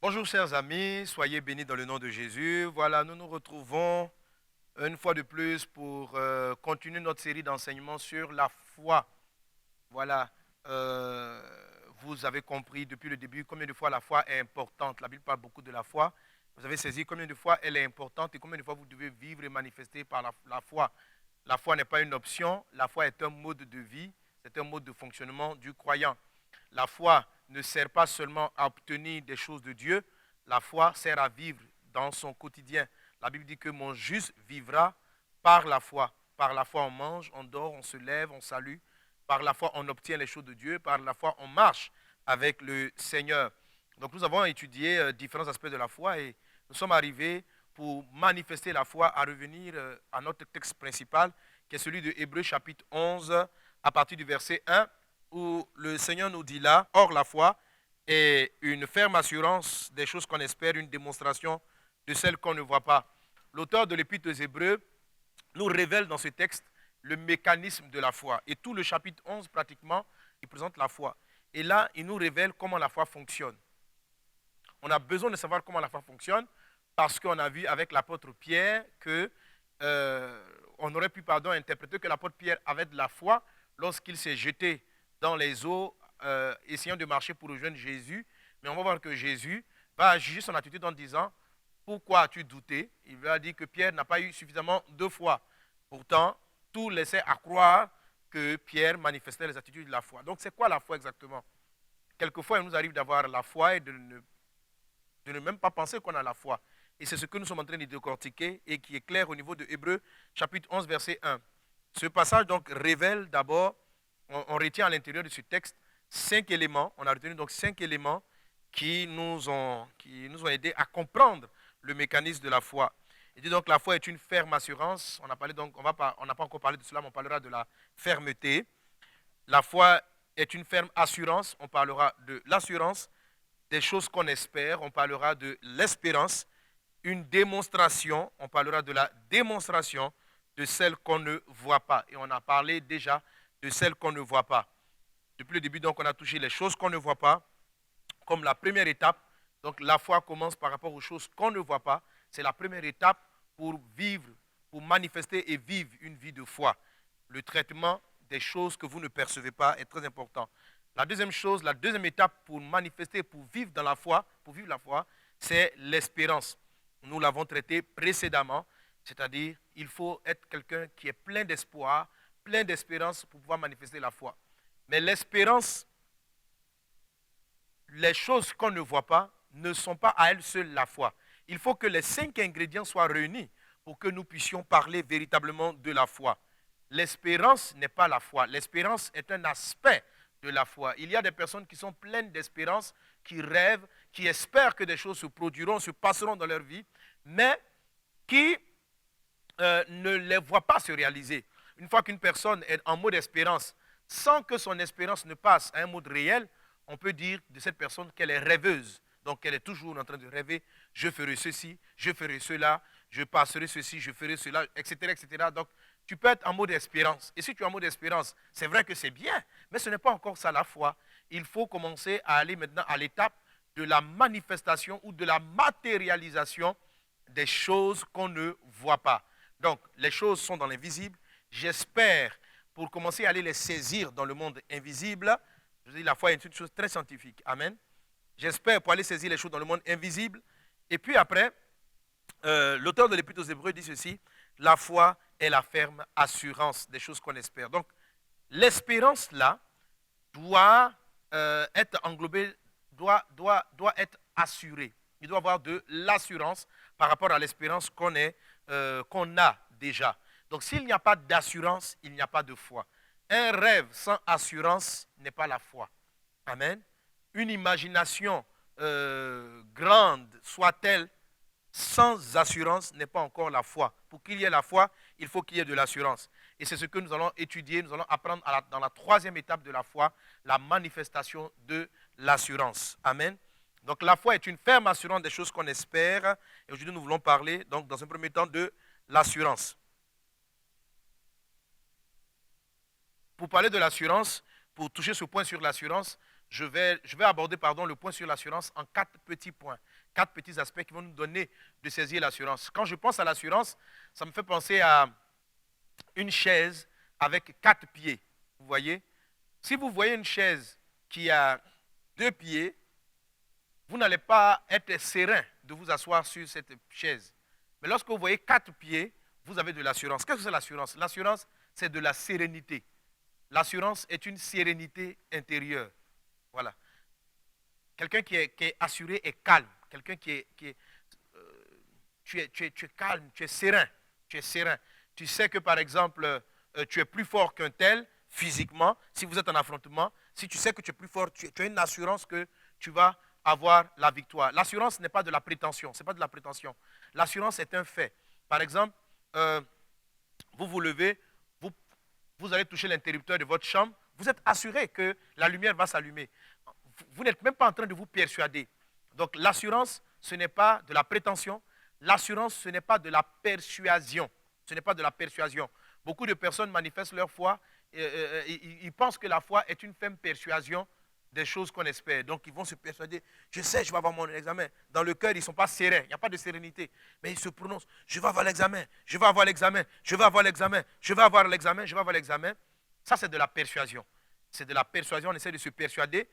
Bonjour chers amis, soyez bénis dans le nom de Jésus. Voilà, nous nous retrouvons une fois de plus pour continuer notre série d'enseignements sur la foi. Voilà, euh, vous avez compris depuis le début combien de fois la foi est importante. La Bible parle beaucoup de la foi. Vous avez saisi combien de fois elle est importante et combien de fois vous devez vivre et manifester par la foi. La foi n'est pas une option, la foi est un mode de vie, c'est un mode de fonctionnement du croyant. La foi ne sert pas seulement à obtenir des choses de Dieu, la foi sert à vivre dans son quotidien. La Bible dit que mon juste vivra par la foi. Par la foi, on mange, on dort, on se lève, on salue. Par la foi, on obtient les choses de Dieu. Par la foi, on marche avec le Seigneur. Donc nous avons étudié différents aspects de la foi et nous sommes arrivés pour manifester la foi à revenir à notre texte principal, qui est celui de Hébreux chapitre 11, à partir du verset 1, où le Seigneur nous dit là, or la foi est une ferme assurance des choses qu'on espère, une démonstration de celles qu'on ne voit pas. L'auteur de l'Épître aux Hébreux nous révèle dans ce texte le mécanisme de la foi. Et tout le chapitre 11, pratiquement, il présente la foi. Et là, il nous révèle comment la foi fonctionne. On a besoin de savoir comment la foi fonctionne parce qu'on a vu avec l'apôtre Pierre que on aurait pu interpréter que l'apôtre Pierre avait de la foi lorsqu'il s'est jeté dans les eaux essayant de marcher pour rejoindre Jésus. Mais on va voir que Jésus va juger son attitude en disant « Pourquoi as-tu douté ?» Il va dire que Pierre n'a pas eu suffisamment de foi. Pourtant, tout laissait à croire que Pierre manifestait les attitudes de la foi. Donc c'est quoi la foi exactement? Quelquefois, il nous arrive d'avoir la foi et de ne même pas penser qu'on a la foi. Et c'est ce que nous sommes en train de décortiquer et qui est clair au niveau de Hébreux, chapitre 11, verset 1. Ce passage donc révèle d'abord, on retient à l'intérieur de ce texte 5 éléments, on a retenu donc 5 éléments qui nous ont aidés à comprendre le mécanisme de la foi. Il dit donc la foi est une ferme assurance, on n'a pas encore parlé de cela, mais on parlera de la fermeté. La foi est une ferme assurance, on parlera de l'assurance, des choses qu'on espère, on parlera de l'espérance, une démonstration, on parlera de la démonstration de celles qu'on ne voit pas. Et on a parlé déjà de celles qu'on ne voit pas. Depuis le début, donc, on a touché les choses qu'on ne voit pas comme la première étape. Donc, la foi commence par rapport aux choses qu'on ne voit pas. C'est la première étape pour vivre, pour manifester et vivre une vie de foi. Le traitement des choses que vous ne percevez pas est très important. La deuxième chose, la deuxième étape pour manifester, pour vivre dans la foi, c'est l'espérance. Nous l'avons traité précédemment, c'est-à-dire il faut être quelqu'un qui est plein d'espoir, plein d'espérance pour pouvoir manifester la foi. Mais l'espérance, les choses qu'on ne voit pas, ne sont pas à elles seules la foi. Il faut que les 5 ingrédients soient réunis pour que nous puissions parler véritablement de la foi. L'espérance n'est pas la foi. L'espérance est un aspect de la foi. Il y a des personnes qui sont pleines d'espérance, qui rêvent, qui espèrent que des choses se produiront, se passeront dans leur vie, mais qui ne les voient pas se réaliser. Une fois qu'une personne est en mode espérance, sans que son espérance ne passe à un mode réel, on peut dire de cette personne qu'elle est rêveuse. Donc elle est toujours en train de rêver, je ferai ceci, je ferai cela, je passerai ceci, je ferai cela, etc., etc. Donc tu peux être en mode espérance. Et si tu es en mode espérance, c'est vrai que c'est bien, mais ce n'est pas encore ça la foi. Il faut commencer à aller maintenant à l'étape de la manifestation ou de la matérialisation des choses qu'on ne voit pas. Donc, les choses sont dans l'invisible. J'espère, pour commencer à aller les saisir dans le monde invisible, je dis la foi est une chose très scientifique. Amen. J'espère pour aller saisir les choses dans le monde invisible. Et puis après, l'auteur de l'Épître aux Hébreux dit ceci, la foi est la ferme assurance des choses qu'on espère. Donc, l'espérance là doit être englobée, doit être assurée. Il doit avoir de l'assurance par rapport à l'espérance qu'on a déjà. Donc, s'il n'y a pas d'assurance, il n'y a pas de foi. Un rêve sans assurance n'est pas la foi. Amen. Une imagination grande soit-elle, sans assurance n'est pas encore la foi. Pour qu'il y ait la foi, il faut qu'il y ait de l'assurance. Et c'est ce que nous allons étudier, nous allons apprendre dans la troisième étape de la foi, la manifestation de l'assurance. Amen. Donc la foi est une ferme assurance des choses qu'on espère. Et aujourd'hui, nous voulons parler, donc, dans un premier temps, de l'assurance. Pour parler de l'assurance, pour toucher ce point sur l'assurance, je vais aborder le point sur l'assurance en 4 petits points, 4 petits aspects qui vont nous donner de saisir l'assurance. Quand je pense à l'assurance, ça me fait penser à une chaise avec 4 pieds. Vous voyez? Si vous voyez une chaise qui a 2 pieds, vous n'allez pas être serein de vous asseoir sur cette chaise. Mais lorsque vous voyez 4 pieds, vous avez de l'assurance. Qu'est-ce que c'est l'assurance? L'assurance, c'est de la sérénité. L'assurance est une sérénité intérieure. Voilà. Quelqu'un qui est assuré est calme. Quelqu'un tu es calme, tu es serein. Tu es serein. Tu sais que, par exemple, tu es plus fort qu'un tel physiquement. Si vous êtes en affrontement, si tu sais que tu es plus fort, tu as une assurance que tu vas avoir la victoire. L'assurance n'est pas de la prétention. Ce n'est pas de la prétention. L'assurance est un fait. Par exemple, vous vous levez, vous allez toucher l'interrupteur de votre chambre, vous êtes assuré que la lumière va s'allumer. Vous n'êtes même pas en train de vous persuader. Donc l'assurance, ce n'est pas de la prétention. L'assurance, ce n'est pas de la persuasion. Ce n'est pas de la persuasion. Beaucoup de personnes manifestent leur foi. Ils pensent que la foi est une ferme persuasion des choses qu'on espère. Donc ils vont se persuader. Je sais, je vais avoir mon examen. Dans le cœur, ils ne sont pas sereins. Il n'y a pas de sérénité. Mais ils se prononcent. Je vais avoir l'examen. Je vais avoir l'examen. Je vais avoir l'examen. Je vais avoir l'examen. Je vais avoir l'examen. Ça, c'est de la persuasion. C'est de la persuasion. On essaie de se persuader.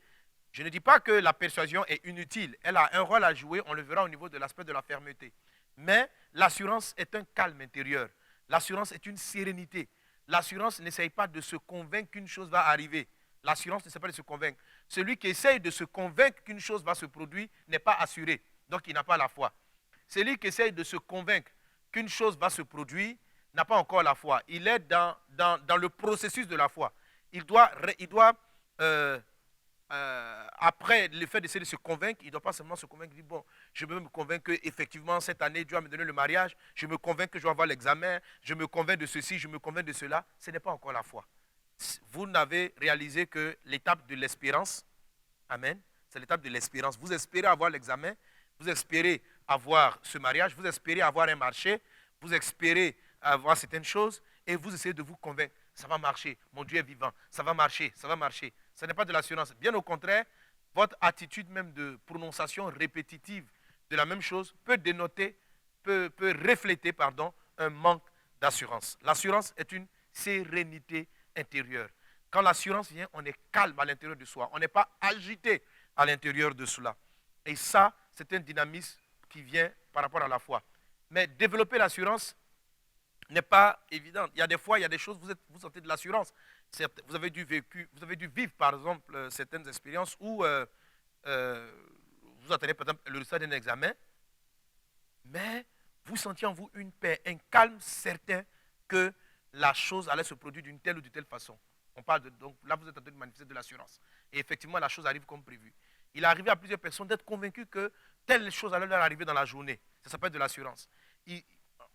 Je ne dis pas que la persuasion est inutile. Elle a un rôle à jouer. On le verra au niveau de l'aspect de la fermeté. Mais l'assurance est un calme intérieur. L'assurance est une sérénité. L'assurance n'essaye pas de se convaincre qu'une chose va arriver. L'assurance n'essaie pas de se convaincre. Celui qui essaye de se convaincre qu'une chose va se produire n'est pas assuré. Donc il n'a pas la foi. Celui qui essaye de se convaincre qu'une chose va se produire n'a pas encore la foi. Il est dans le processus de la foi. Il doit après le fait d'essayer de se convaincre, il ne doit pas seulement se convaincre, il dit, bon, je veux me convaincre qu'effectivement, cette année, Dieu va me donner le mariage, je me convainc que je vais avoir l'examen, je me convainc de ceci, je me convainc de cela. Ce n'est pas encore la foi. Vous n'avez réalisé que l'étape de l'espérance, amen, c'est l'étape de l'espérance. Vous espérez avoir l'examen, vous espérez avoir ce mariage, vous espérez avoir un marché, vous espérez avoir certaines choses, et vous essayez de vous convaincre, ça va marcher, mon Dieu est vivant, ça va marcher, ça va marcher. Ce n'est pas de l'assurance. Bien au contraire, votre attitude même de prononciation répétitive de la même chose peut dénoter, peut refléter un manque d'assurance. L'assurance est une sérénité intérieure. Quand l'assurance vient, on est calme à l'intérieur de soi. On n'est pas agité à l'intérieur de cela. Et ça, c'est un dynamisme qui vient par rapport à la foi. Mais développer l'assurance n'est pas évident. Il y a des fois, il y a des choses, vous sentez de l'assurance. Vous avez dû vivre, par exemple, certaines expériences où vous attendez, par exemple, le résultat d'un examen, mais vous sentiez en vous une paix, un calme certain que la chose allait se produire d'une telle ou de telle façon. Donc là, vous êtes en train de manifester de l'assurance. Et effectivement, la chose arrive comme prévu. Il est arrivé à plusieurs personnes d'être convaincus que telle chose allait leur arriver dans la journée. Ça s'appelle de l'assurance. Il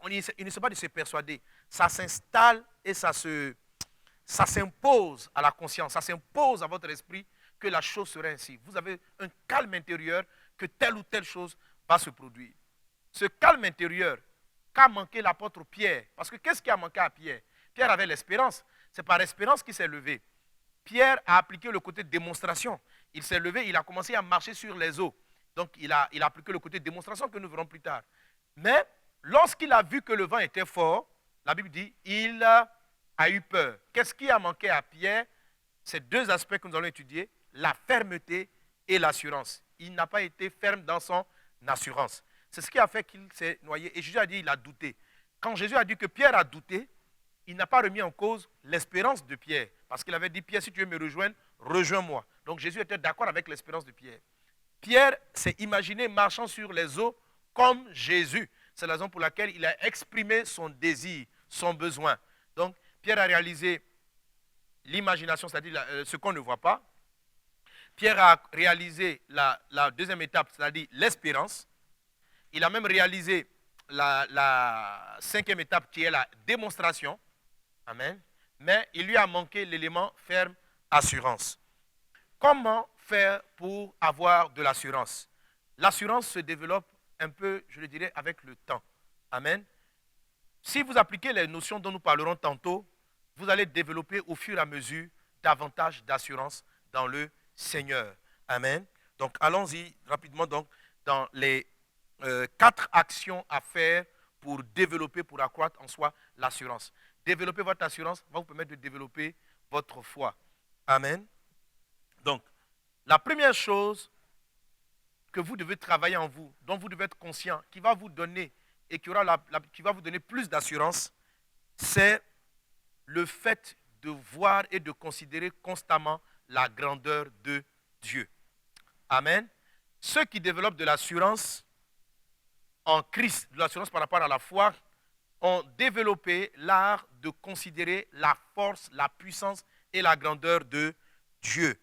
ne sait pas de se persuader. Ça s'installe et ça s'impose à la conscience, ça s'impose à votre esprit que la chose serait ainsi. Vous avez un calme intérieur que telle ou telle chose va se produire. Ce calme intérieur qu'a manqué l'apôtre Pierre, parce que qu'est-ce qui a manqué à Pierre? Pierre avait l'espérance, c'est par espérance qu'il s'est levé. Pierre a appliqué le côté démonstration. Il s'est levé, il a commencé à marcher sur les eaux. Donc il a appliqué le côté démonstration que nous verrons plus tard. Mais lorsqu'il a vu que le vent était fort, la Bible dit, il a eu peur. Qu'est-ce qui a manqué à Pierre? Ces deux aspects que nous allons étudier, la fermeté et l'assurance. Il n'a pas été ferme dans son assurance. C'est ce qui a fait qu'il s'est noyé. Et Jésus a dit, il a douté. Quand Jésus a dit que Pierre a douté, il n'a pas remis en cause l'espérance de Pierre. Parce qu'il avait dit, Pierre, si tu veux me rejoindre, rejoins-moi. Donc Jésus était d'accord avec l'espérance de Pierre. Pierre s'est imaginé marchant sur les eaux comme Jésus. C'est la raison pour laquelle il a exprimé son désir, son besoin. Donc Pierre a réalisé l'imagination, c'est-à-dire ce qu'on ne voit pas. Pierre a réalisé la deuxième étape, c'est-à-dire l'espérance. Il a même réalisé la cinquième étape qui est la démonstration. Amen. Mais il lui a manqué l'élément ferme, assurance. Comment faire pour avoir de l'assurance? L'assurance se développe un peu, je le dirais, avec le temps. Amen. Si vous appliquez les notions dont nous parlerons tantôt, vous allez développer au fur et à mesure davantage d'assurance dans le Seigneur. Amen. Donc allons-y rapidement donc, dans les 4 actions à faire pour développer, pour accroître en soi l'assurance. Développer votre assurance va vous permettre de développer votre foi. Amen. Donc, la première chose que vous devez travailler en vous, dont vous devez être conscient, qui va vous donner et qui va vous donner plus d'assurance, c'est le fait de voir et de considérer constamment la grandeur de Dieu. Amen. Ceux qui développent de l'assurance en Christ, de l'assurance par rapport à la foi, ont développé l'art de considérer la force, la puissance et la grandeur de Dieu.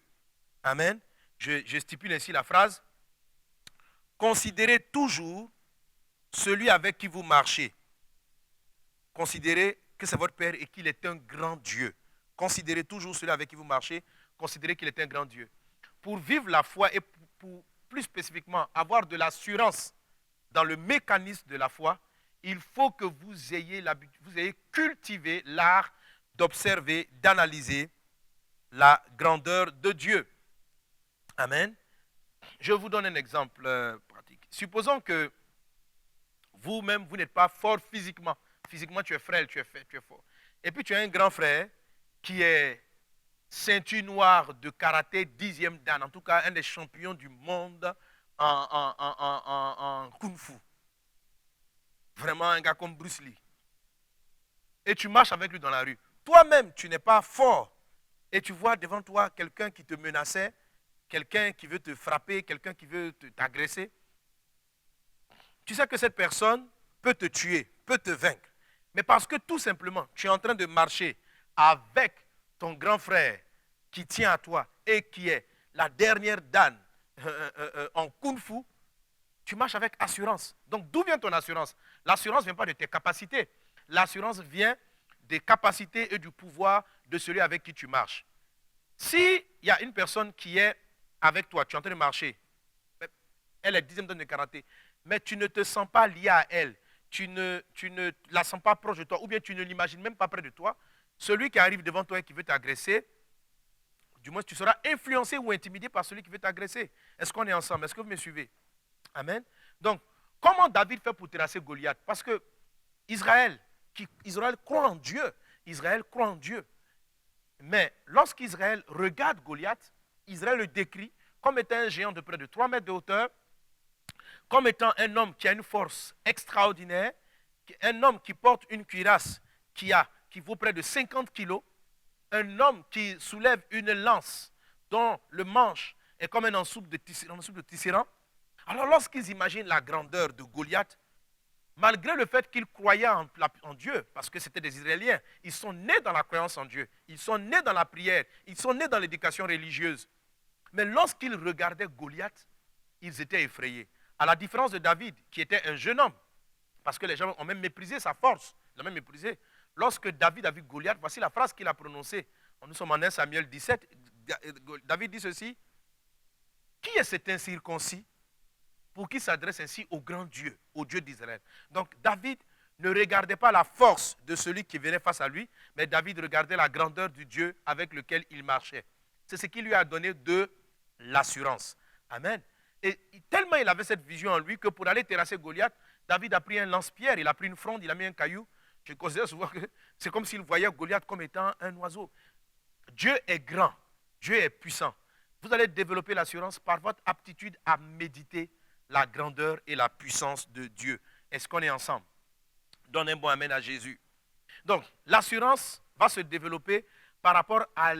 Amen. Je stipule ainsi la phrase. Considérez toujours celui avec qui vous marchez. Considérez que c'est votre Père et qu'il est un grand Dieu. Considérez toujours celui avec qui vous marchez. Considérez qu'il est un grand Dieu. Pour vivre la foi et pour plus spécifiquement avoir de l'assurance dans le mécanisme de la foi, il faut que vous ayez cultivé l'art d'observer, d'analyser la grandeur de Dieu. Amen. Je vous donne un exemple pratique. Supposons que vous-même, vous n'êtes pas fort physiquement. Physiquement, tu es frêle, tu es fort. Et puis, tu as un grand frère qui est ceinture noire de karaté 10e dan. En tout cas, un des champions du monde en kung-fu. Vraiment un gars comme Bruce Lee. Et tu marches avec lui dans la rue. Toi-même, tu n'es pas fort. Et tu vois devant toi quelqu'un qui te menaçait, quelqu'un qui veut te frapper, quelqu'un qui veut t'agresser. Tu sais que cette personne peut te tuer, peut te vaincre. Mais parce que tout simplement, tu es en train de marcher avec ton grand frère qui tient à toi et qui est la dernière dan en kung-fu, tu marches avec assurance. Donc d'où vient ton assurance? L'assurance ne vient pas de tes capacités. L'assurance vient des capacités et du pouvoir de celui avec qui tu marches. S'il y a une personne qui est avec toi, tu es en train de marcher, elle est 10e dan de karaté, mais tu ne te sens pas lié à elle, tu ne la sens pas proche de toi, ou bien tu ne l'imagines même pas près de toi, celui qui arrive devant toi et qui veut t'agresser, du moins tu seras influencé ou intimidé par celui qui veut t'agresser. Est-ce qu'on est ensemble? Est-ce que vous me suivez? Amen. Donc, comment David fait pour terrasser Goliath? Parce que Israël croit en Dieu. Israël croit en Dieu. Mais lorsqu'Israël regarde Goliath, Israël le décrit comme étant un géant de près de 3 mètres de hauteur, comme étant un homme qui a une force extraordinaire, un homme qui porte une cuirasse qui vaut près de 50 kilos, un homme qui soulève une lance dont le manche est comme un ensouple de tisserand. Alors lorsqu'ils imaginent la grandeur de Goliath, malgré le fait qu'ils croyaient en Dieu, parce que c'était des Israéliens, ils sont nés dans la croyance en Dieu, ils sont nés dans la prière, ils sont nés dans l'éducation religieuse. Mais lorsqu'ils regardaient Goliath, ils étaient effrayés. À la différence de David, qui était un jeune homme, parce que les gens ont même méprisé sa force, ils l'ont même méprisé. Lorsque David a vu Goliath, voici la phrase qu'il a prononcée. Nous sommes en 1 Samuel 17, David dit ceci: qui est cet incirconcis pour qu'il s'adresse ainsi au grand Dieu, au Dieu d'Israël? Donc David ne regardait pas la force de celui qui venait face à lui, mais David regardait la grandeur du Dieu avec lequel il marchait. C'est ce qui lui a donné de l'assurance. Amen. Et tellement il avait cette vision en lui que pour aller terrasser Goliath, David a pris un lance-pierre, il a pris une fronde, il a mis un caillou. Je considère souvent que c'est comme s'il voyait Goliath comme étant un oiseau. Dieu est grand, Dieu est puissant. Vous allez développer l'assurance par votre aptitude à méditer la grandeur et la puissance de Dieu. Est-ce qu'on est ensemble? Donne un bon amen à Jésus. Donc, l'assurance va se développer par rapport à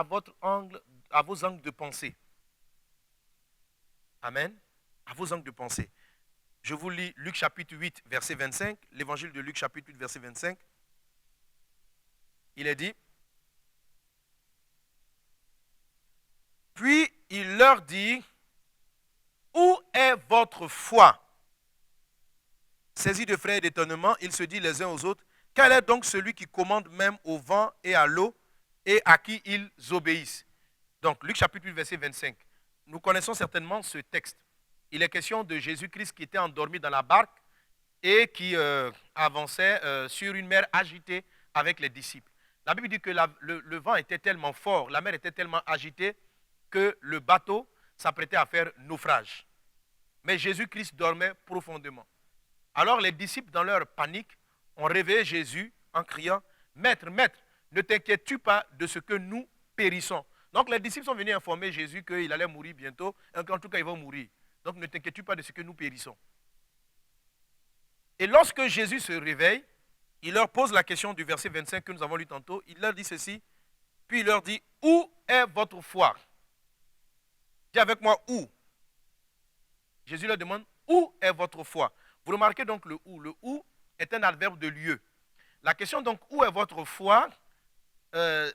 vos angles de pensée. Amen. À vos angles de pensée. Je vous lis Luc chapitre 8, verset 25. L'évangile de Luc chapitre 8, verset 25. Il est dit: puis il leur dit: où est votre foi? Saisis de frayeur et d'étonnement, ils se disent les uns aux autres: quel est donc celui qui commande même au vent et à l'eau et à qui ils obéissent? Donc, Luc chapitre 8, verset 25. Nous connaissons certainement ce texte. Il est question de Jésus-Christ qui était endormi dans la barque et qui avançait sur une mer agitée avec les disciples. La Bible dit que le vent était tellement fort, la mer était tellement agitée que le bateau s'apprêtait à faire naufrage. Mais Jésus-Christ dormait profondément. Alors les disciples, dans leur panique, ont réveillé Jésus en criant « Maître, Maître, ne t'inquiètes-tu pas de ce que nous périssons ?» Donc les disciples sont venus informer Jésus qu'il allait mourir bientôt, et qu'en tout cas il va mourir. Donc ne t'inquiète-tu pas de ce que nous périssons. Et lorsque Jésus se réveille, il leur pose la question du verset 25 que nous avons lu tantôt. Il leur dit ceci, puis il leur dit « Où est votre foi ?» Dis avec moi « Où ?» Jésus leur demande « Où est votre foi ?» Vous remarquez donc le « où ». Le « où » est un adverbe de lieu. La question donc « Où est votre foi ?» Le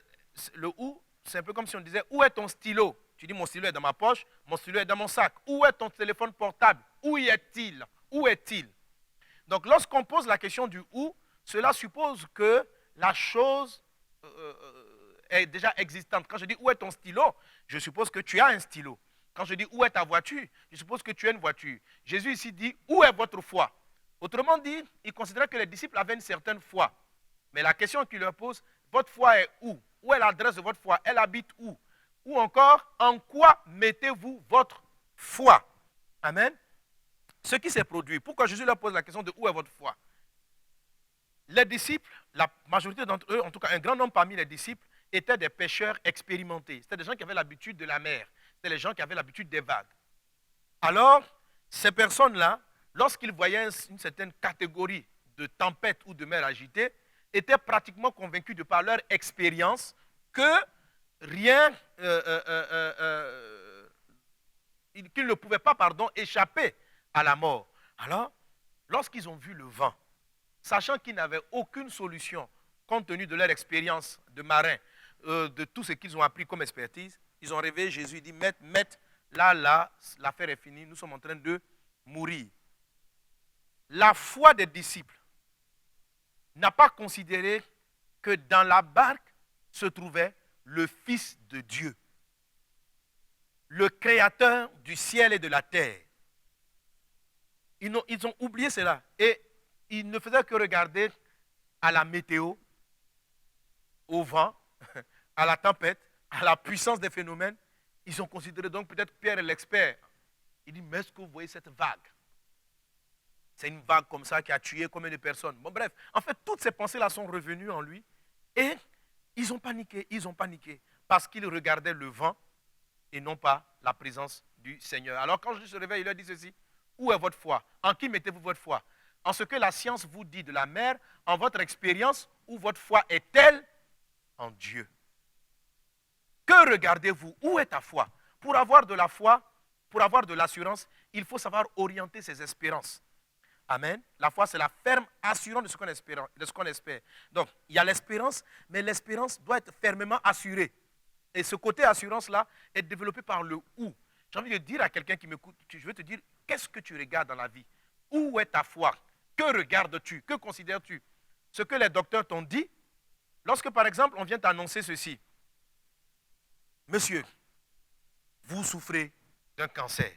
« où », c'est un peu comme si on disait « Où est ton stylo ?» Tu dis « Mon stylo est dans ma poche, mon stylo est dans mon sac. » Où est ton téléphone portable? Où y est-il? Où est-il? Donc lorsqu'on pose la question du « où », cela suppose que la chose est déjà existante. Quand je dis « Où est ton stylo ?» je suppose que tu as un stylo. Quand je dis « Où est ta voiture ?» je suppose que tu as une voiture. Jésus ici dit « Où est votre foi ?» Autrement dit, il considérait que les disciples avaient une certaine foi. Mais la question qu'il leur pose, votre foi est où? Où est l'adresse de votre foi? Elle habite où? Ou encore, en quoi mettez-vous votre foi? Amen. Ce qui s'est produit, pourquoi Jésus leur pose la question de où est votre foi? Les disciples, la majorité d'entre eux, en tout cas un grand nombre parmi les disciples, étaient des pêcheurs expérimentés. C'était des gens qui avaient l'habitude de la mer. C'était les gens qui avaient l'habitude des vagues. Alors, ces personnes-là, lorsqu'ils voyaient une certaine catégorie de tempête ou de mer agitée, étaient pratiquement convaincus de par leur expérience que rien, qu'ils ne pouvaient pas, échapper à la mort. Alors, lorsqu'ils ont vu le vent, sachant qu'ils n'avaient aucune solution, compte tenu de leur expérience de marin, de tout ce qu'ils ont appris comme expertise, ils ont réveillé Jésus et dit, Maître, là, l'affaire est finie, nous sommes en train de mourir. La foi des disciples n'a pas considéré que dans la barque se trouvait le Fils de Dieu, le Créateur du ciel et de la terre. Ils ont oublié cela et ils ne faisaient que regarder à la météo, au vent, à la tempête, à la puissance des phénomènes. Ils ont considéré donc peut-être Pierre est l'expert. Il dit, mais est-ce que vous voyez cette vague? C'est une vague comme ça qui a tué combien de personnes? Bon bref, en fait, toutes ces pensées-là sont revenues en lui et ils ont paniqué parce qu'ils regardaient le vent et non pas la présence du Seigneur. Alors quand Jésus se réveille, il leur dit ceci, où est votre foi? En qui mettez-vous votre foi? En ce que la science vous dit de la mer, en votre expérience, où votre foi est-elle? En Dieu. Que regardez-vous? Où est ta foi? Pour avoir de la foi, pour avoir de l'assurance, il faut savoir orienter ses espérances. Amen. La foi, c'est la ferme assurance de ce qu'on espère. Donc, il y a l'espérance, mais l'espérance doit être fermement assurée. Et ce côté assurance-là est développé par le « où ». J'ai envie de dire à quelqu'un qui m'écoute, je veux te dire, qu'est-ce que tu regardes dans la vie? Où est ta foi? Que regardes-tu? Que considères-tu? Ce que les docteurs t'ont dit, lorsque par exemple on vient t'annoncer ceci. Monsieur, vous souffrez d'un cancer.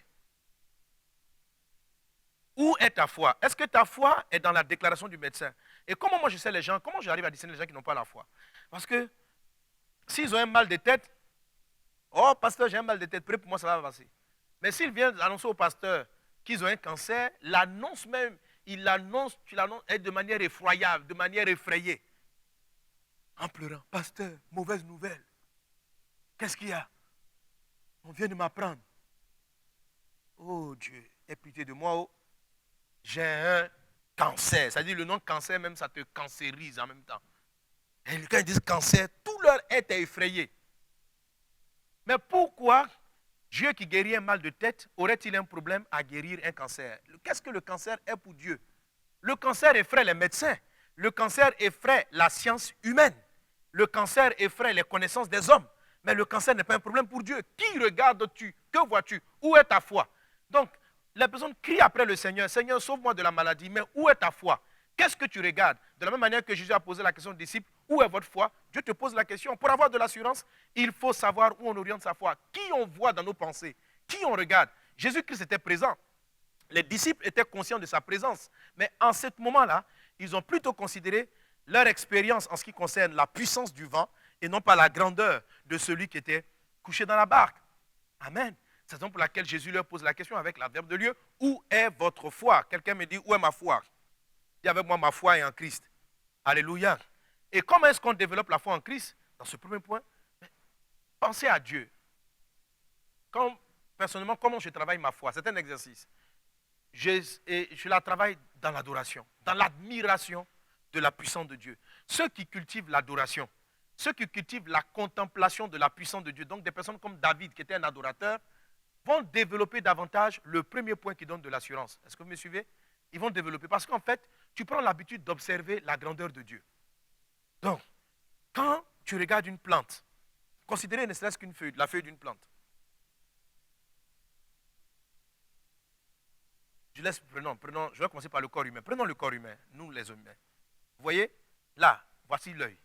Où est ta foi? Est-ce que ta foi est dans la déclaration du médecin? Et comment moi je sais les gens, comment j'arrive à discerner les gens qui n'ont pas la foi? Parce que s'ils ont un mal de tête, oh pasteur, j'ai un mal de tête, près pour moi ça va passer. Mais s'ils viennent annoncer au pasteur qu'ils ont un cancer, l'annonce même, tu l'annonces de manière effroyable, de manière effrayée. En pleurant, pasteur, mauvaise nouvelle. Qu'est-ce qu'il y a? On vient de m'apprendre. Oh Dieu, aie pitié de moi, oh. J'ai un cancer. C'est-à-dire le nom cancer, même ça te cancérise en même temps. Et quand ils disent cancer, tout leur être est effrayé. Mais pourquoi Dieu qui guérit un mal de tête aurait-il un problème à guérir un cancer? Qu'est-ce que le cancer est pour Dieu? Le cancer effraie les médecins. Le cancer effraie la science humaine. Le cancer effraie les connaissances des hommes. Mais le cancer n'est pas un problème pour Dieu. Qui regardes-tu? Que vois-tu? Où est ta foi? Donc, les personnes crient après le Seigneur, Seigneur, sauve-moi de la maladie, mais où est ta foi? Qu'est-ce que tu regardes? De la même manière que Jésus a posé la question aux disciples, où est votre foi? Dieu te pose la question. Pour avoir de l'assurance, il faut savoir où on oriente sa foi. Qui on voit dans nos pensées? Qui on regarde? Jésus-Christ était présent. Les disciples étaient conscients de sa présence. Mais en ce moment-là, ils ont plutôt considéré leur expérience en ce qui concerne la puissance du vent et non pas la grandeur de celui qui était couché dans la barque. Amen. C'est la raison pour laquelle Jésus leur pose la question avec l'adverbe de lieu. Où est votre foi? Quelqu'un me dit, où est ma foi? Dis avec moi, ma foi est en Christ. Alléluia. Et comment est-ce qu'on développe la foi en Christ? Dans ce premier point, pensez à Dieu. Personnellement, comment je travaille ma foi? C'est un exercice. Je la travaille dans l'adoration, dans l'admiration de la puissance de Dieu. Ceux qui cultivent l'adoration, ceux qui cultivent la contemplation de la puissance de Dieu, donc des personnes comme David, qui était un adorateur, vont développer davantage le premier point qui donne de l'assurance. Est-ce que vous me suivez? Ils vont développer, parce qu'en fait, tu prends l'habitude d'observer la grandeur de Dieu. Donc, quand tu regardes une plante, considérez ne serait-ce qu'une feuille, la feuille d'une plante. Prenons, je vais commencer par le corps humain. Prenons le corps humain, nous les humains. Vous voyez, là, voici l'œil.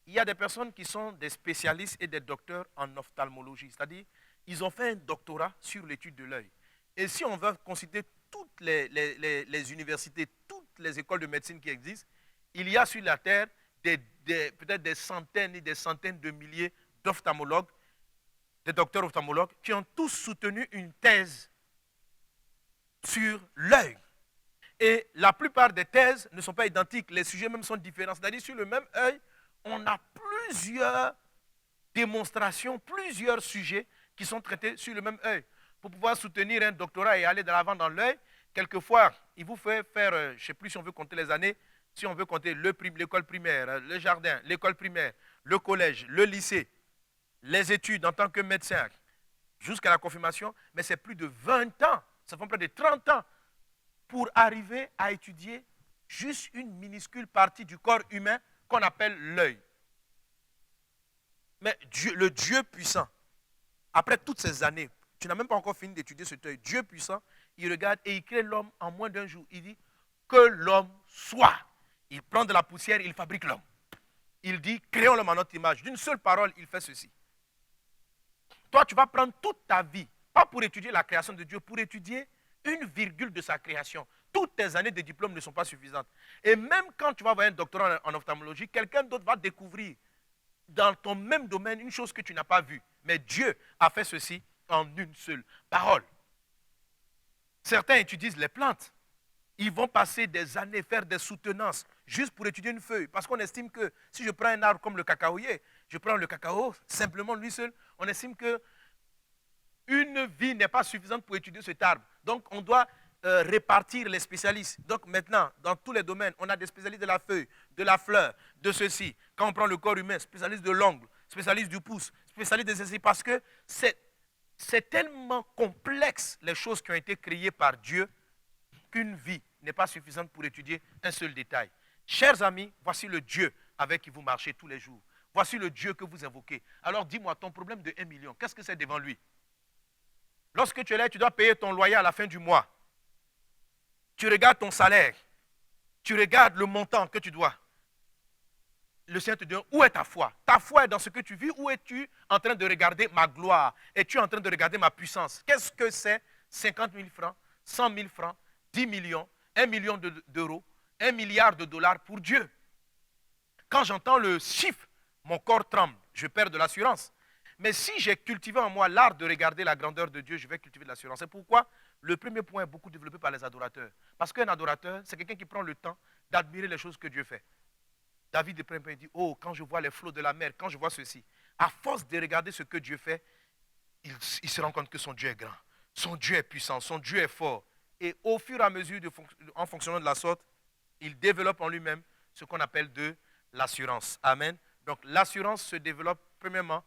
Il y a des personnes qui sont des spécialistes et des docteurs en ophtalmologie, c'est-à-dire, ils ont fait un doctorat sur l'étude de l'œil. Et si on veut considérer toutes les universités, toutes les écoles de médecine qui existent, il y a sur la Terre peut-être des centaines et des centaines de milliers d'ophtalmologues, des docteurs ophtalmologues, qui ont tous soutenu une thèse sur l'œil. Et la plupart des thèses ne sont pas identiques, les sujets même sont différents. C'est-à-dire sur le même œil, on a plusieurs démonstrations, plusieurs sujets qui sont traités sur le même œil. Pour pouvoir soutenir un doctorat et aller de l'avant dans l'œil, quelquefois, il vous fait faire, je ne sais plus si on veut compter les années, si on veut compter l'école primaire, le jardin, l'école primaire, le collège, le lycée, les études en tant que médecin, jusqu'à la confirmation, mais c'est plus de 20 ans, ça fait près de 30 ans, pour arriver à étudier juste une minuscule partie du corps humain qu'on appelle l'œil. Mais Dieu, le Dieu puissant, après toutes ces années, tu n'as même pas encore fini d'étudier cet œil, Dieu puissant, il regarde et il crée l'homme en moins d'un jour. Il dit que l'homme soit. Il prend de la poussière, il fabrique l'homme. Il dit, créons l'homme à notre image. D'une seule parole, il fait ceci. Toi, tu vas prendre toute ta vie, pas pour étudier la création de Dieu, pour étudier une virgule de sa création. Toutes tes années de diplôme ne sont pas suffisantes. Et même quand tu vas avoir un doctorat en ophtalmologie, quelqu'un d'autre va découvrir dans ton même domaine une chose que tu n'as pas vue. Mais Dieu a fait ceci en une seule parole. Certains étudient les plantes. Ils vont passer des années, faire des soutenances, juste pour étudier une feuille. Parce qu'on estime que si je prends un arbre comme le cacaoyer, je prends le cacao, simplement lui seul, on estime que une vie n'est pas suffisante pour étudier cet arbre. Donc on doit répartir les spécialistes. Donc maintenant, dans tous les domaines, on a des spécialistes de la feuille, de la fleur, de ceci. Quand on prend le corps humain, spécialiste de l'ongle, spécialiste du pouce, spécialiste de ceci, parce que c'est tellement complexe les choses qui ont été créées par Dieu qu'une vie n'est pas suffisante pour étudier un seul détail. Chers amis, voici le Dieu avec qui vous marchez tous les jours. Voici le Dieu que vous invoquez. Alors dis-moi, ton problème de 1 million, qu'est-ce que c'est devant lui? Lorsque tu es là, tu dois payer ton loyer à la fin du mois. Tu regardes ton salaire. Tu regardes le montant que tu dois. Le Seigneur te dit, où est ta foi? Ta foi est dans ce que tu vis. Où es-tu en train de regarder ma gloire? Es-tu en train de regarder ma puissance? Qu'est-ce que c'est 50 000 francs, 100 000 francs, 10 millions, 1 million d'euros, 1 milliard de dollars pour Dieu? Quand j'entends le chiffre, mon corps tremble. Je perds de l'assurance. Mais si j'ai cultivé en moi l'art de regarder la grandeur de Dieu, je vais cultiver de l'assurance. C'est pourquoi le premier point est beaucoup développé par les adorateurs. Parce qu'un adorateur, c'est quelqu'un qui prend le temps d'admirer les choses que Dieu fait. David de premier point dit, oh, quand je vois les flots de la mer, quand je vois ceci, à force de regarder ce que Dieu fait, il se rend compte que son Dieu est grand, son Dieu est puissant, son Dieu est fort. Et au fur et à mesure, en fonctionnant de la sorte, il développe en lui-même ce qu'on appelle de l'assurance. Amen. Donc l'assurance se développe premièrement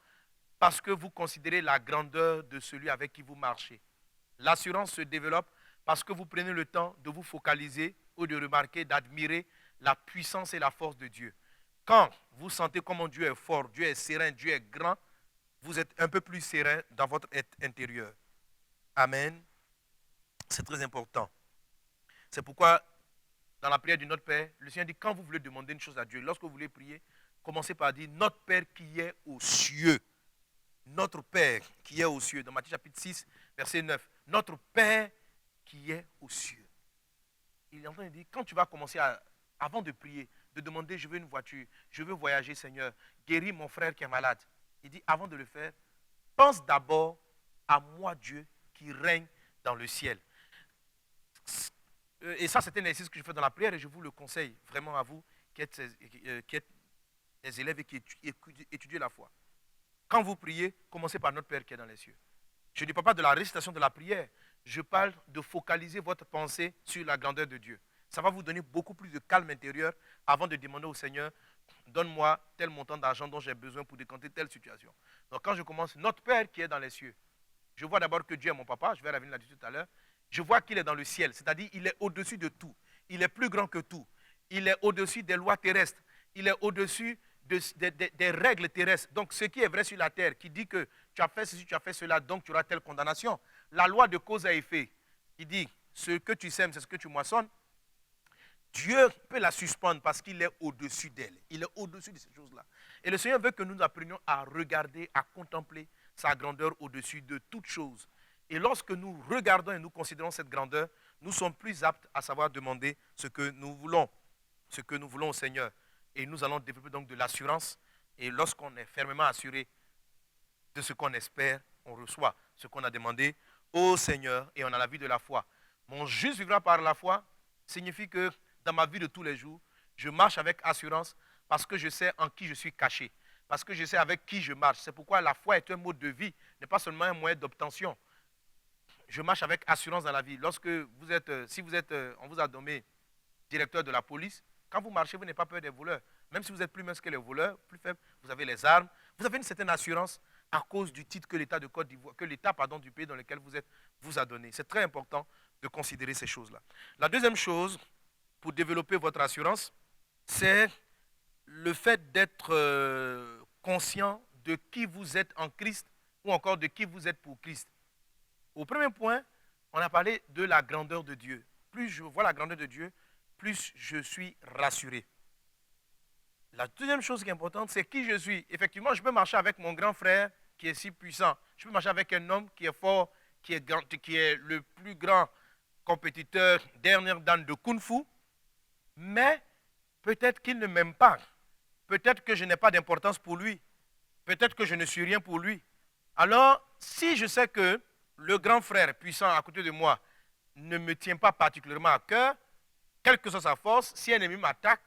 parce que vous considérez la grandeur de celui avec qui vous marchez. L'assurance se développe parce que vous prenez le temps de vous focaliser ou de remarquer, d'admirer la puissance et la force de Dieu. Quand vous sentez comment Dieu est fort, Dieu est serein, Dieu est grand, vous êtes un peu plus serein dans votre être intérieur. Amen. C'est très important. C'est pourquoi, dans la prière du Notre Père, le Seigneur dit, quand vous voulez demander une chose à Dieu, lorsque vous voulez prier, commencez par dire, Notre Père qui est aux cieux. Notre Père qui est aux cieux. Dans Matthieu chapitre 6, verset 9. Notre Père qui est aux cieux. Il est en train de dire, quand tu vas commencer avant de prier, de demander, je veux une voiture, je veux voyager, Seigneur, guéris mon frère qui est malade. Il dit, avant de le faire, pense d'abord à moi, Dieu, qui règne dans le ciel. Et ça, c'est un exercice que je fais dans la prière et je vous le conseille vraiment à vous qui êtes des élèves et qui étudiez la foi. Quand vous priez, commencez par notre Père qui est dans les cieux. Je ne parle pas de la récitation de la prière, je parle de focaliser votre pensée sur la grandeur de Dieu. Ça va vous donner beaucoup plus de calme intérieur avant de demander au Seigneur, donne-moi tel montant d'argent dont j'ai besoin pour décanter telle situation. Donc quand je commence, notre Père qui est dans les cieux, je vois d'abord que Dieu est mon papa, je vais revenir là-dessus tout à l'heure. Je vois qu'il est dans le ciel, c'est-à-dire il est au-dessus de tout. Il est plus grand que tout. Il est au-dessus des lois terrestres. Il est au-dessus des règles terrestres. Donc ce qui est vrai sur la terre, qui dit que tu as fait ceci, tu as fait cela, donc tu auras telle condamnation. La loi de cause à effet, qui dit ce que tu sèmes, c'est ce que tu moissonnes. Dieu peut la suspendre parce qu'il est au-dessus d'elle. Il est au-dessus de ces choses-là. Et le Seigneur veut que nous apprenions à regarder, à contempler sa grandeur au-dessus de toutes choses. Et lorsque nous regardons et nous considérons cette grandeur, nous sommes plus aptes à savoir demander ce que nous voulons au Seigneur. Et nous allons développer donc de l'assurance. Et lorsqu'on est fermement assuré de ce qu'on espère, on reçoit ce qu'on a demandé au Seigneur et on a la vie de la foi. Mon juste vivra par la foi signifie que dans ma vie de tous les jours, je marche avec assurance parce que je sais en qui je suis caché, parce que je sais avec qui je marche. C'est pourquoi la foi est un mode de vie, n'est pas seulement un moyen d'obtention. Je marche avec assurance dans la vie. Lorsque vous êtes, on vous a nommé directeur de la police, quand vous marchez, vous n'avez pas peur des voleurs. Même si vous êtes plus mince que les voleurs, plus faible, vous avez les armes, vous avez une certaine assurance à cause du titre que l'État de Côte d'Ivoire, que l'État du pays dans lequel vous êtes vous a donné. C'est très important de considérer ces choses-là. La deuxième chose pour développer votre assurance, c'est le fait d'être conscient de qui vous êtes en Christ ou encore de qui vous êtes pour Christ. Au premier point, on a parlé de la grandeur de Dieu. Plus je vois la grandeur de Dieu, plus je suis rassuré. La deuxième chose qui est importante, c'est qui je suis. Effectivement, je peux marcher avec mon grand frère qui est si puissant. Je peux marcher avec un homme qui est fort, qui est le plus grand compétiteur dernière dan de Kung Fu, mais peut-être qu'il ne m'aime pas. Peut-être que je n'ai pas d'importance pour lui. Peut-être que je ne suis rien pour lui. Alors, si je sais que le grand frère puissant à côté de moi ne me tient pas particulièrement à cœur, quelle que soit sa force, si un ennemi m'attaque,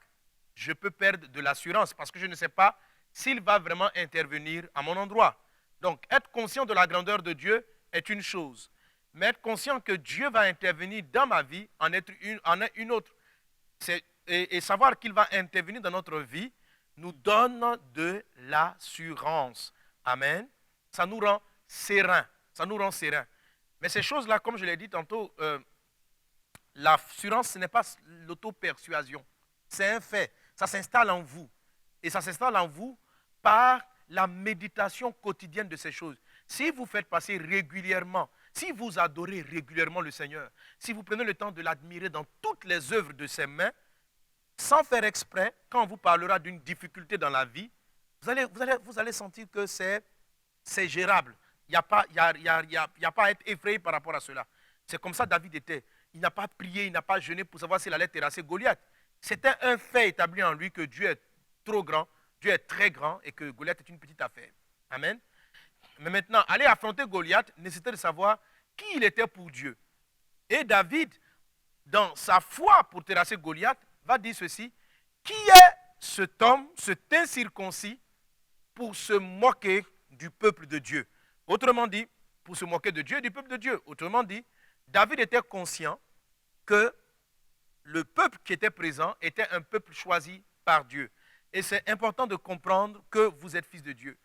je peux perdre de l'assurance parce que je ne sais pas s'il va vraiment intervenir à mon endroit. Donc, être conscient de la grandeur de Dieu est une chose, mais être conscient que Dieu va intervenir dans ma vie en est une autre. Et savoir qu'il va intervenir dans notre vie nous donne de l'assurance. Amen. Ça nous rend serein. Ça nous rend serein. Mais ces choses-là, comme je l'ai dit tantôt, l'assurance, ce n'est pas l'auto-persuasion. C'est un fait. Ça s'installe en vous. Et ça s'installe en vous par la méditation quotidienne de ces choses. Si vous faites passer régulièrement, si vous adorez régulièrement le Seigneur, si vous prenez le temps de l'admirer dans toutes les œuvres de ses mains, sans faire exprès, quand on vous parlera d'une difficulté dans la vie, vous allez sentir que c'est gérable. Il n'y a pas à être effrayé par rapport à cela. C'est comme ça David était. Il n'a pas prié, il n'a pas jeûné pour savoir s'il allait terrasser Goliath. C'était un fait établi en lui que Dieu est trop grand, Dieu est très grand et que Goliath est une petite affaire. Amen. Mais maintenant, aller affronter Goliath nécessitait de savoir qui il était pour Dieu. Et David, dans sa foi pour terrasser Goliath, va dire ceci: qui est cet homme, cet incirconcis, pour se moquer du peuple de Dieu? Autrement dit, pour se moquer de Dieu et du peuple de Dieu. Autrement dit, David était conscient que le peuple qui était présent était un peuple choisi par Dieu. Et c'est important de comprendre que vous êtes fils de Dieu,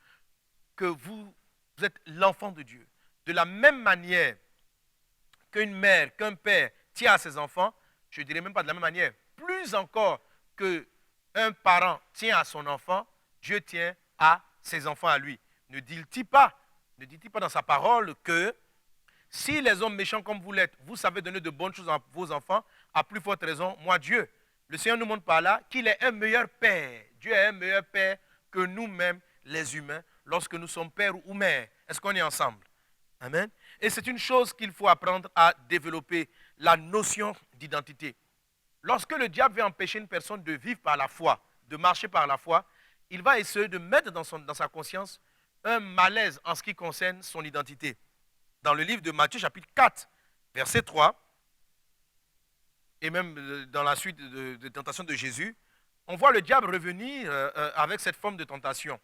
que vous êtes l'enfant de Dieu. De la même manière qu'une mère, qu'un père tient à ses enfants, je ne dirais même pas de la même manière, plus encore qu'un parent tient à son enfant, Dieu tient à ses enfants à lui. Ne dit-il pas dans sa parole que si les hommes méchants comme vous l'êtes, vous savez donner de bonnes choses à vos enfants, à plus forte raison, moi Dieu. Le Seigneur nous montre par là qu'il est un meilleur père. Dieu est un meilleur père que nous-mêmes, les humains, lorsque nous sommes pères ou mères. Est-ce qu'on est ensemble? Amen. Et c'est une chose qu'il faut apprendre à développer, la notion d'identité. Lorsque le diable veut empêcher une personne de vivre par la foi, de marcher par la foi, il va essayer de mettre dans sa conscience un malaise en ce qui concerne son identité. Dans le livre de Matthieu, chapitre 4, verset 3, et même dans la suite de tentation de Jésus, on voit le diable revenir avec cette forme de tentation,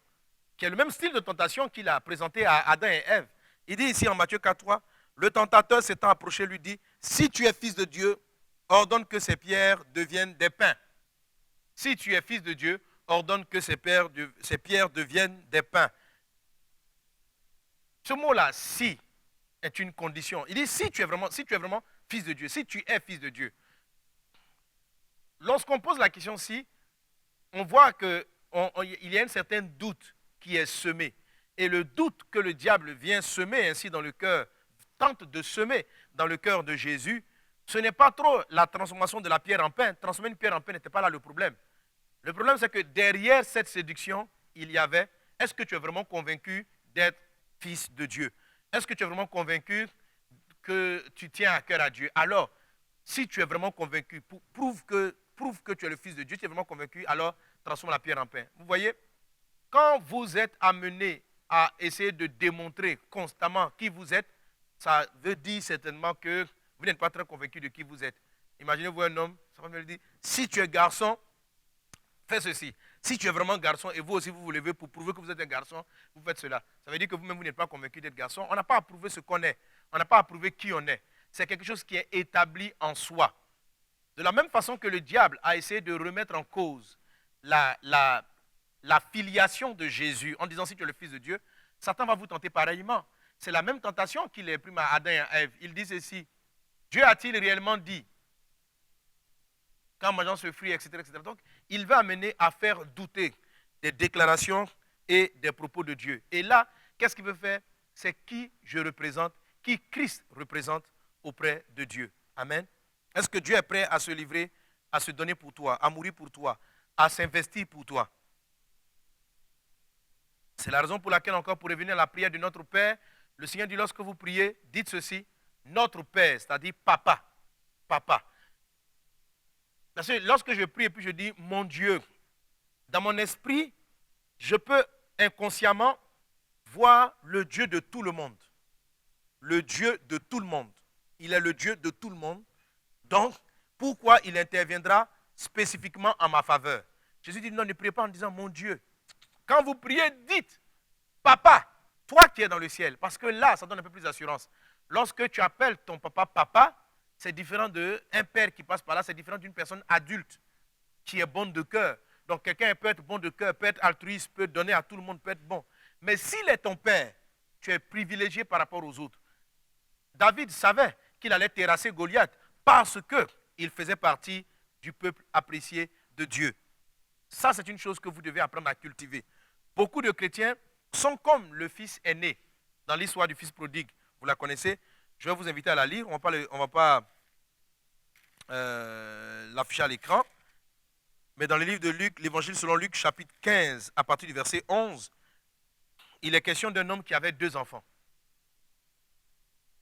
qui est le même style de tentation qu'il a présenté à Adam et Ève. Il dit ici en Matthieu 4, 3, le tentateur s'étant approché lui dit, si tu es fils de Dieu, ordonne que ces pierres deviennent des pains. Si tu es fils de Dieu, ordonne que ces pierres deviennent des pains. Ce mot-là, si, est une condition. Il dit, si tu es vraiment fils de Dieu, si tu es fils de Dieu. Lorsqu'on pose la question si, on voit qu'il y a un certain doute qui est semé. Et le doute que le diable vient semer ainsi dans le cœur, tente de semer dans le cœur de Jésus, ce n'est pas trop la transformation de la pierre en pain. Transformer une pierre en pain n'était pas là le problème. Le problème, c'est que derrière cette séduction, il y avait, est-ce que tu es vraiment convaincu d'être fils de Dieu? Est-ce que tu es vraiment convaincu que tu tiens à cœur à Dieu? Alors, si tu es vraiment convaincu, prouve que tu es le fils de Dieu, tu es vraiment convaincu, alors transforme la pierre en pain. Vous voyez, quand vous êtes amené à essayer de démontrer constamment qui vous êtes, ça veut dire certainement que vous n'êtes pas très convaincu de qui vous êtes. Imaginez-vous un homme, ça va me dire, si tu es garçon, fais ceci. Si tu es vraiment garçon et vous aussi vous vous levez pour prouver que vous êtes un garçon, vous faites cela. Ça veut dire que vous-même vous n'êtes pas convaincu d'être garçon. On n'a pas à prouver ce qu'on est. On n'a pas à prouver qui on est. C'est quelque chose qui est établi en soi. De la même façon que le diable a essayé de remettre en cause la filiation de Jésus en disant si tu es le Fils de Dieu, Satan va vous tenter pareillement. C'est la même tentation qu'il est pris à Adam et à Ève. Il dit ceci, Dieu a-t-il réellement dit qu'en mangeant ce fruit, etc., etc. Donc, il va amener à faire douter des déclarations et des propos de Dieu. Et là, qu'est-ce qu'il veut faire? C'est qui je représente, qui Christ représente auprès de Dieu. Amen. Est-ce que Dieu est prêt à se livrer, à se donner pour toi, à mourir pour toi, à s'investir pour toi? C'est la raison pour laquelle, encore pour revenir à la prière de notre Père, le Seigneur dit lorsque vous priez, dites ceci, notre Père, c'est-à-dire Papa, Papa. Parce que lorsque je prie et puis je dis mon Dieu, dans mon esprit, je peux inconsciemment voir le Dieu de tout le monde. Le Dieu de tout le monde. Il est le Dieu de tout le monde. Donc, pourquoi il interviendra spécifiquement en ma faveur? Jésus dit non, ne priez pas en disant mon Dieu. Quand vous priez, dites Papa, toi qui es dans le ciel. Parce que là, ça donne un peu plus d'assurance. Lorsque tu appelles ton papa Papa, c'est différent d'un père qui passe par là, c'est différent d'une personne adulte qui est bonne de cœur. Donc quelqu'un peut être bon de cœur, peut être altruiste, peut donner à tout le monde, peut être bon. Mais s'il est ton père, tu es privilégié par rapport aux autres. David savait qu'il allait terrasser Goliath parce qu'il faisait partie du peuple apprécié de Dieu. Ça, c'est une chose que vous devez apprendre à cultiver. Beaucoup de chrétiens sont comme le fils aîné dans l'histoire du fils prodigue. Vous la connaissez? Je vais vous inviter à la lire. On ne va pas l'afficher à l'écran. Mais dans le livre de Luc, l'évangile selon Luc, chapitre 15, à partir du verset 11, il est question d'un homme qui avait 2 enfants.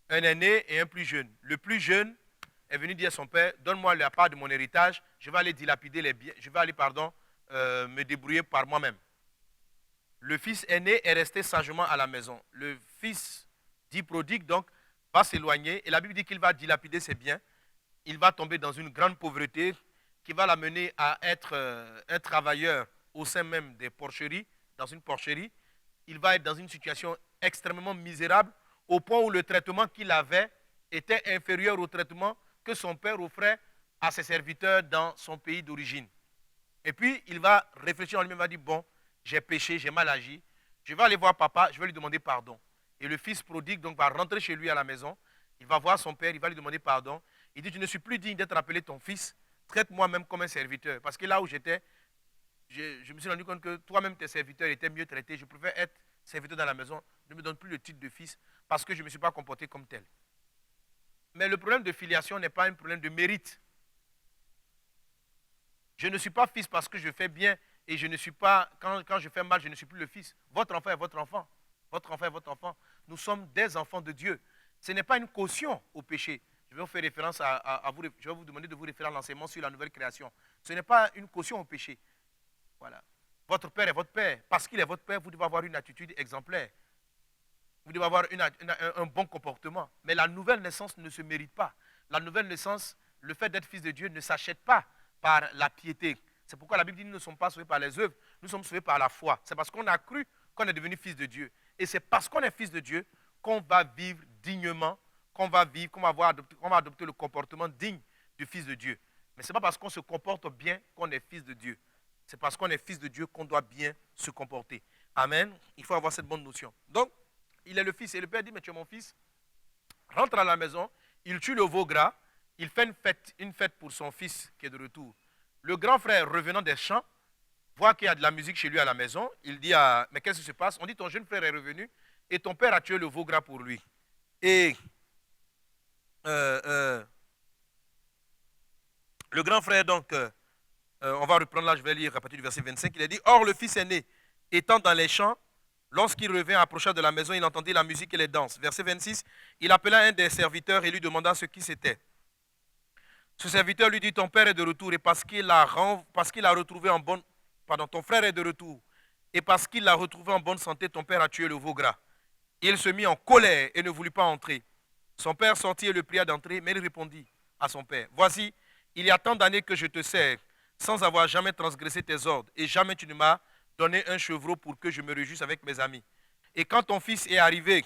Un aîné et un plus jeune. Le plus jeune est venu dire à son père, donne-moi la part de mon héritage, je vais aller dilapider les biens, je vais aller, me débrouiller par moi-même. Le fils aîné est resté sagement à la maison. Le fils dit prodigue, donc, va s'éloigner, et la Bible dit qu'il va dilapider ses biens. Il va tomber dans une grande pauvreté qui va l'amener à être un travailleur au sein même des porcheries, dans une porcherie. Il va être dans une situation extrêmement misérable, au point où le traitement qu'il avait était inférieur au traitement que son père offrait à ses serviteurs dans son pays d'origine. Et puis, il va réfléchir en lui-même, il va dire, bon, j'ai péché, j'ai mal agi, je vais aller voir papa, je vais lui demander pardon. Et le fils prodigue donc va rentrer chez lui à la maison, il va voir son père, il va lui demander pardon. Il dit, je ne suis plus digne d'être appelé ton fils, traite-moi même comme un serviteur. Parce que là où j'étais, je me suis rendu compte que toi-même, tes serviteurs étaient mieux traités, je préfère être serviteur dans la maison, ne me donne plus le titre de fils, parce que je ne me suis pas comporté comme tel. Mais le problème de filiation n'est pas un problème de mérite. Je ne suis pas fils parce que je fais bien, et je ne suis pas, quand je fais mal, je ne suis plus le fils. Votre enfant est votre enfant. Votre enfant est votre enfant. Nous sommes des enfants de Dieu. Ce n'est pas une caution au péché. Je vais vous faire référence à vous, je vais vous demander de vous référer à l'enseignement sur la nouvelle création. Ce n'est pas une caution au péché. Voilà. Votre père est votre père. Parce qu'il est votre père, vous devez avoir une attitude exemplaire. Vous devez avoir un bon comportement. Mais la nouvelle naissance ne se mérite pas. La nouvelle naissance, le fait d'être fils de Dieu ne s'achète pas par la piété. C'est pourquoi la Bible dit que nous ne sommes pas sauvés par les œuvres, nous sommes sauvés par la foi. C'est parce qu'on a cru qu'on est devenu fils de Dieu. Et c'est parce qu'on est fils de Dieu qu'on va vivre dignement, qu'on va adopter le comportement digne du fils de Dieu. Mais ce n'est pas parce qu'on se comporte bien qu'on est fils de Dieu. C'est parce qu'on est fils de Dieu qu'on doit bien se comporter. Amen. Il faut avoir cette bonne notion. Donc, il est le fils. Et le père dit, mais tu es mon fils. Rentre à la maison, il tue le veau gras, il fait une fête pour son fils qui est de retour. Le grand frère, revenant des champs, voit qu'il y a de la musique chez lui à la maison. Il dit, mais qu'est-ce qui se passe? On dit, ton jeune frère est revenu et ton père a tué le veau gras pour lui. Et le grand frère, donc, on va reprendre là, je vais lire à partir du verset 25. Il a dit, or le fils aîné, étant dans les champs, lorsqu'il revint, approcha de la maison, il entendit la musique et les danses. Verset 26, il appela un des serviteurs et lui demanda ce qui c'était. Ce serviteur lui dit, ton père est de retour et parce qu'il l'a retrouvé en bonne... Pardon, ton frère est de retour. Et parce qu'il l'a retrouvé en bonne santé, ton père a tué le veau gras. Il se mit en colère et ne voulut pas entrer. Son père sortit et le pria d'entrer, mais il répondit à son père, voici, il y a tant d'années que je te sers, sans avoir jamais transgressé tes ordres, et jamais tu ne m'as donné un chevreau pour que je me réjouisse avec mes amis. Et quand ton fils est arrivé,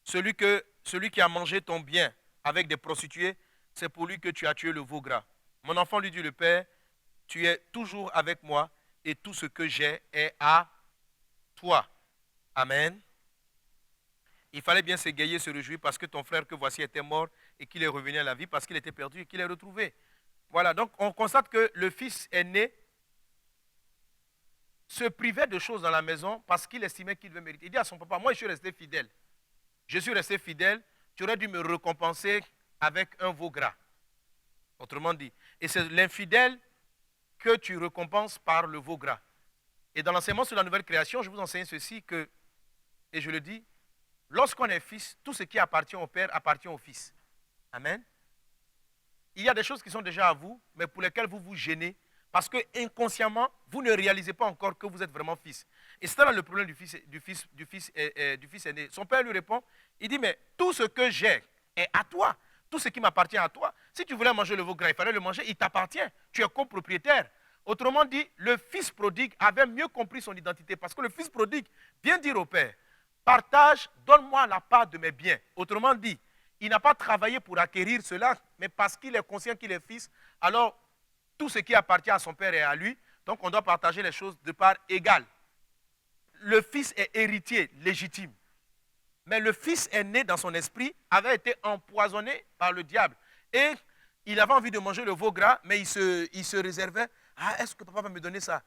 celui qui a mangé ton bien avec des prostituées, c'est pour lui que tu as tué le veau gras. Mon enfant lui dit, le père, tu es toujours avec moi et tout ce que j'ai est à toi. Amen. Il fallait bien s'égayer, se réjouir parce que ton frère que voici était mort et qu'il est revenu à la vie, parce qu'il était perdu et qu'il est retrouvé. Voilà, donc on constate que le fils aîné se privait de choses dans la maison parce qu'il estimait qu'il devait mériter. Il dit à son papa, moi je suis resté fidèle. Je suis resté fidèle, tu aurais dû me récompenser avec un veau gras. Autrement dit. Et c'est l'infidèle que tu récompenses par le veau gras. Et dans l'enseignement sur la nouvelle création, je vous enseigne ceci que, et je le dis, lorsqu'on est fils, tout ce qui appartient au Père appartient au Fils. Amen. Il y a des choses qui sont déjà à vous, mais pour lesquelles vous vous gênez, parce que inconsciemment, vous ne réalisez pas encore que vous êtes vraiment fils. Et c'est là le problème du fils aîné. Son père lui répond, il dit, mais tout ce que j'ai est à toi. Tout ce qui m'appartient à toi. Si tu voulais manger le veau gras, il fallait le manger, il t'appartient. Tu es copropriétaire. Autrement dit, le fils prodigue avait mieux compris son identité, parce que le fils prodigue vient dire au père, partage, donne-moi la part de mes biens. Autrement dit, il n'a pas travaillé pour acquérir cela, mais parce qu'il est conscient qu'il est fils, alors tout ce qui appartient à son père est à lui, donc on doit partager les choses de part égale. Le fils est héritier légitime, mais le fils aîné dans son esprit avait été empoisonné par le diable. Et il avait envie de manger le veau gras, mais il se réservait, est-ce que papa va me donner ça?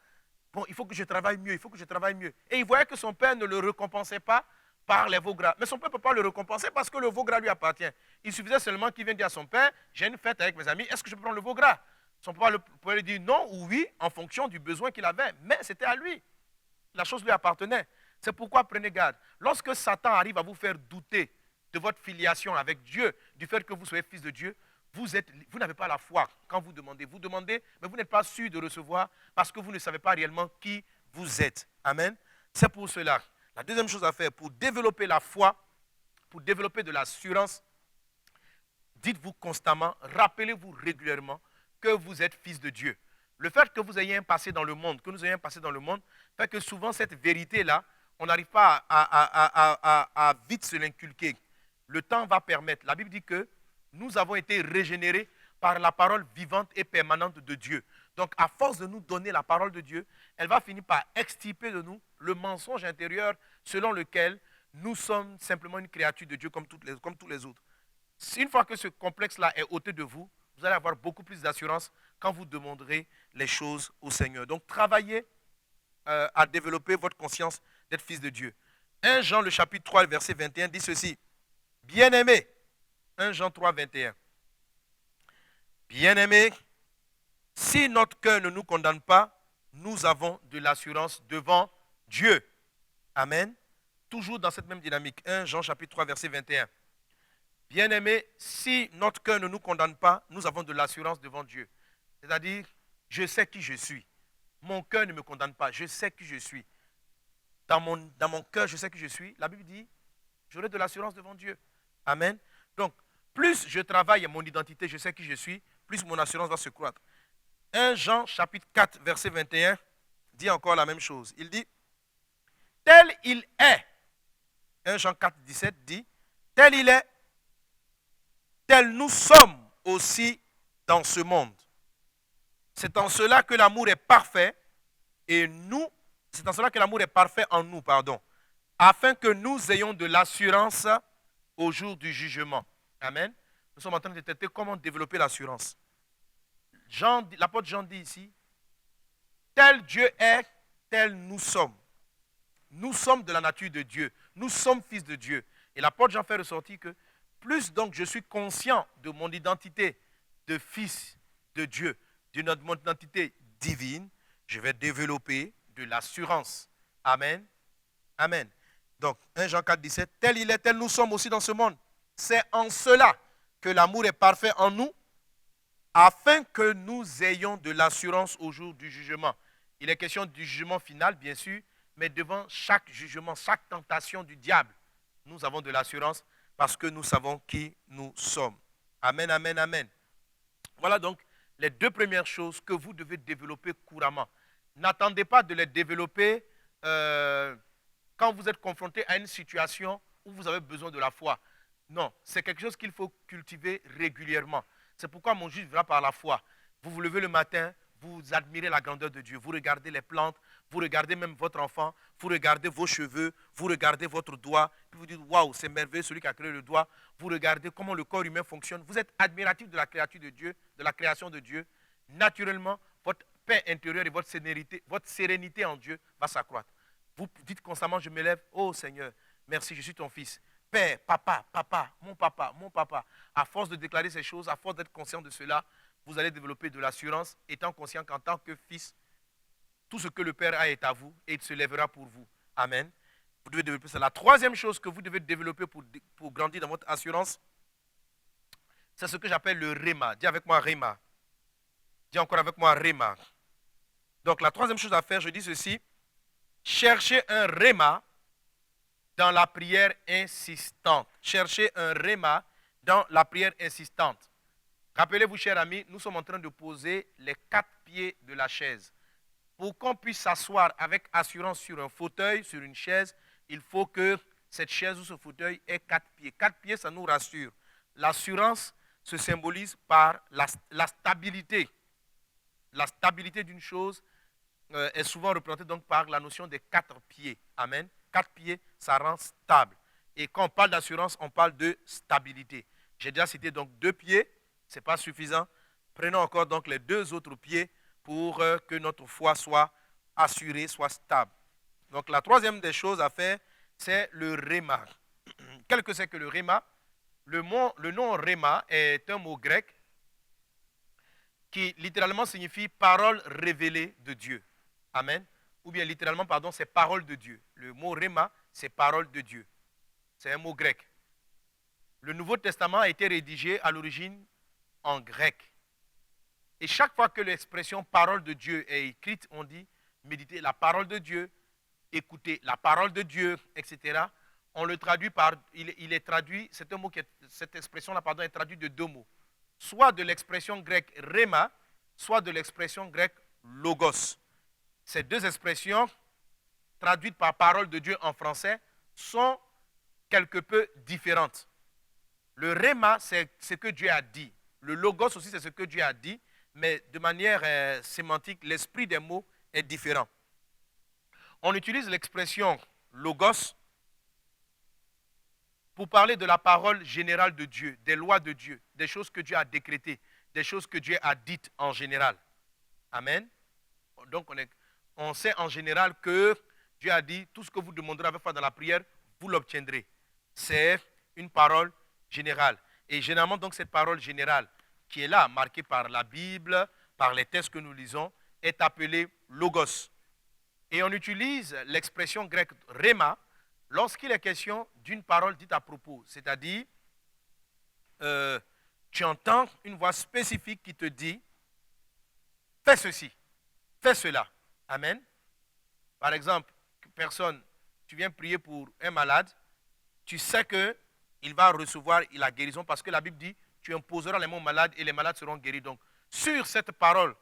Bon, il faut que je travaille mieux, il faut que je travaille mieux. Et il voyait que son père ne le récompensait pas par les veaux gras. Mais son père ne peut pas le récompenser parce que le veau gras lui appartient. Il suffisait seulement qu'il vienne dire à son père, j'ai une fête avec mes amis, est-ce que je peux prendre le veau gras? Son papa pouvait lui dire non ou oui en fonction du besoin qu'il avait. Mais c'était à lui. La chose lui appartenait. C'est pourquoi prenez garde. Lorsque Satan arrive à vous faire douter de votre filiation avec Dieu, du fait que vous soyez fils de Dieu, vous n'avez pas la foi quand vous demandez. Vous demandez, mais vous n'êtes pas sûr de recevoir parce que vous ne savez pas réellement qui vous êtes. Amen. C'est pour cela. La deuxième chose à faire, pour développer la foi, pour développer de l'assurance, dites-vous constamment, rappelez-vous régulièrement que vous êtes fils de Dieu. Le fait que vous ayez un passé dans le monde, que nous ayons un passé dans le monde, fait que souvent cette vérité-là, on n'arrive pas à vite se l'inculquer. Le temps va permettre. La Bible dit que nous avons été régénérés par la parole vivante et permanente de Dieu. Donc, à force de nous donner la parole de Dieu, elle va finir par extirper de nous le mensonge intérieur selon lequel nous sommes simplement une créature de Dieu comme tous les autres. Une fois que ce complexe-là est ôté de vous, vous allez avoir beaucoup plus d'assurance quand vous demanderez les choses au Seigneur. Donc, travaillez à développer votre conscience d'être fils de Dieu. 1 Jean, le chapitre 3, le verset 21, dit ceci. Bien-aimés, 1 Jean 3, 21. Bien-aimés, si notre cœur ne nous condamne pas, nous avons de l'assurance devant Dieu. Amen. Toujours dans cette même dynamique. 1 Jean chapitre 3, verset 21. Bien-aimés, si notre cœur ne nous condamne pas, nous avons de l'assurance devant Dieu. C'est-à-dire, je sais qui je suis. Mon cœur ne me condamne pas. Je sais qui je suis. Dans mon cœur, je sais qui je suis. La Bible dit, j'aurai de l'assurance devant Dieu. Amen. Donc, plus je travaille à mon identité, je sais qui je suis, plus mon assurance va se croître. 1 Jean chapitre 4, verset 21, dit encore la même chose. Il dit, tel il est. 1 Jean 4, 17 dit, tel il est, tel nous sommes aussi dans ce monde. C'est en cela que l'amour est parfait et c'est en cela que l'amour est parfait en nous, afin que nous ayons de l'assurance au jour du jugement. Amen. Nous sommes en train de tester comment développer l'assurance. L'apôtre Jean dit ici, tel Dieu est, tel nous sommes. Nous sommes de la nature de Dieu. Nous sommes fils de Dieu. Et l'apôtre Jean fait ressortir que plus donc je suis conscient de mon identité de fils de Dieu, de mon identité divine, je vais développer de l'assurance. Amen. Amen. Donc, 1 Jean 4, 17, tel il est, tel nous sommes aussi dans ce monde. C'est en cela que l'amour est parfait en nous, afin que nous ayons de l'assurance au jour du jugement. Il est question du jugement final, bien sûr, mais devant chaque jugement, chaque tentation du diable, nous avons de l'assurance parce que nous savons qui nous sommes. Amen, amen, amen. Voilà donc les deux premières choses que vous devez développer couramment. N'attendez pas de les développer quand vous êtes confronté à une situation où vous avez besoin de la foi. Non, c'est quelque chose qu'il faut cultiver régulièrement. C'est pourquoi mon juge vivra par la foi. Vous vous levez le matin, vous admirez la grandeur de Dieu. Vous regardez les plantes, vous regardez même votre enfant, vous regardez vos cheveux, vous regardez votre doigt, puis vous dites, waouh, c'est merveilleux celui qui a créé le doigt. Vous regardez comment le corps humain fonctionne. Vous êtes admiratif de la créature de Dieu, de la création de Dieu. Naturellement, votre paix intérieure et votre sérénité en Dieu va s'accroître. Vous dites constamment, je me lève, oh Seigneur, merci, je suis ton fils. Père, papa, papa, mon papa, mon papa. À force de déclarer ces choses, à force d'être conscient de cela, vous allez développer de l'assurance, étant conscient qu'en tant que fils, tout ce que le Père a est à vous et il se lèvera pour vous. Amen. Vous devez développer ça. La troisième chose que vous devez développer pour grandir dans votre assurance, c'est ce que j'appelle le réma. Dis avec moi réma. Dis encore avec moi réma. Donc la troisième chose à faire, je dis ceci. Cherchez un réma dans la prière insistante. Cherchez un réma dans la prière insistante. Rappelez-vous, chers amis, nous sommes en train de poser les 4 pieds de la chaise. Pour qu'on puisse s'asseoir avec assurance sur un fauteuil, sur une chaise, il faut que cette chaise ou ce fauteuil ait 4 pieds. 4 pieds, ça nous rassure. L'assurance se symbolise par la stabilité. La stabilité d'une chose est souvent représentée donc par la notion des 4 pieds. Amen. 4 pieds, ça rend stable. Et quand on parle d'assurance, on parle de stabilité. J'ai déjà cité donc 2 pieds, ce n'est pas suffisant. Prenons encore donc les 2 autres pieds pour que notre foi soit assurée, soit stable. Donc la troisième des choses à faire, c'est le réma. Quel que c'est que le réma? Le nom réma est un mot grec qui littéralement signifie parole révélée de Dieu. Amen. Ou bien littéralement, pardon, c'est parole de Dieu. Le mot réma, c'est parole de Dieu. C'est un mot grec. Le Nouveau Testament a été rédigé à l'origine en grec. Et chaque fois que l'expression parole de Dieu est écrite, on dit méditer la parole de Dieu, écouter la parole de Dieu, etc. On le traduit par, il est traduit, c'est un mot cette expression-là, pardon, est traduite de 2 mots. Soit de l'expression grecque réma, soit de l'expression grecque logos. Ces 2 expressions, traduites par parole de Dieu en français, sont quelque peu différentes. Le réma, c'est ce que Dieu a dit. Le logos aussi, c'est ce que Dieu a dit, mais de manière sémantique, l'esprit des mots est différent. On utilise l'expression logos pour parler de la parole générale de Dieu, des lois de Dieu, des choses que Dieu a décrétées, des choses que Dieu a dites en général. Amen. Donc on sait en général que Dieu a dit, tout ce que vous demanderez avec foi dans la prière, vous l'obtiendrez. C'est une parole générale. Et généralement, donc, cette parole générale qui est là, marquée par la Bible, par les textes que nous lisons, est appelée logos. Et on utilise l'expression grecque réma lorsqu'il est question d'une parole dite à propos. C'est-à-dire, tu entends une voix spécifique qui te dit, fais ceci, fais cela. Amen. Par exemple, tu viens prier pour un malade, tu sais qu'il va recevoir la guérison parce que la Bible dit, tu imposeras les mains aux malades et les malades seront guéris. Donc, sur cette parole,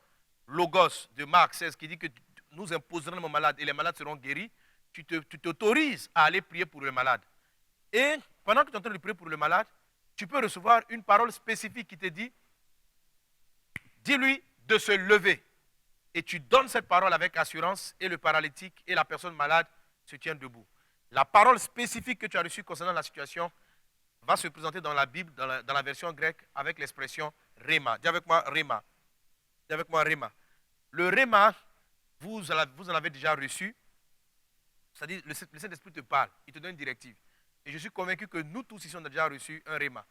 Logos de Marc 16, qui dit que nous imposerons les mains aux malades et les malades seront guéris, tu t'autorises à aller prier pour le malade. Et pendant que tu es en train de prier pour le malade, tu peux recevoir une parole spécifique qui te dit, dis-lui de se lever. Et tu donnes cette parole avec assurance et le paralytique et la personne malade se tient debout. La parole spécifique que tu as reçue concernant la situation va se présenter dans la Bible, dans la version grecque, avec l'expression Réma. Dis avec moi Réma. Dis avec moi Réma. Le Réma, vous en avez déjà reçu. C'est-à-dire, le Saint-Esprit te parle, il te donne une directive. Et je suis convaincu que nous tous ici, on a déjà reçu un Réma.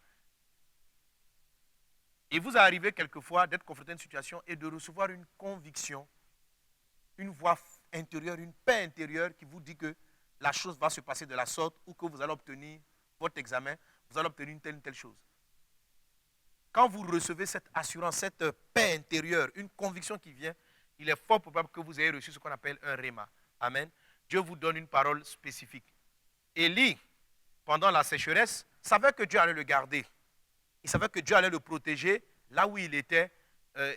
Et vous arrivez quelquefois d'être confronté à une situation et de recevoir une conviction, une voix intérieure, une paix intérieure qui vous dit que la chose va se passer de la sorte ou que vous allez obtenir votre examen, vous allez obtenir une telle chose. Quand vous recevez cette assurance, cette paix intérieure, une conviction qui vient, il est fort probable que vous ayez reçu ce qu'on appelle un Réma. Amen. Dieu vous donne une parole spécifique. Élie, pendant la sécheresse, savait que Dieu allait le garder. Il savait que Dieu allait le protéger là où il était.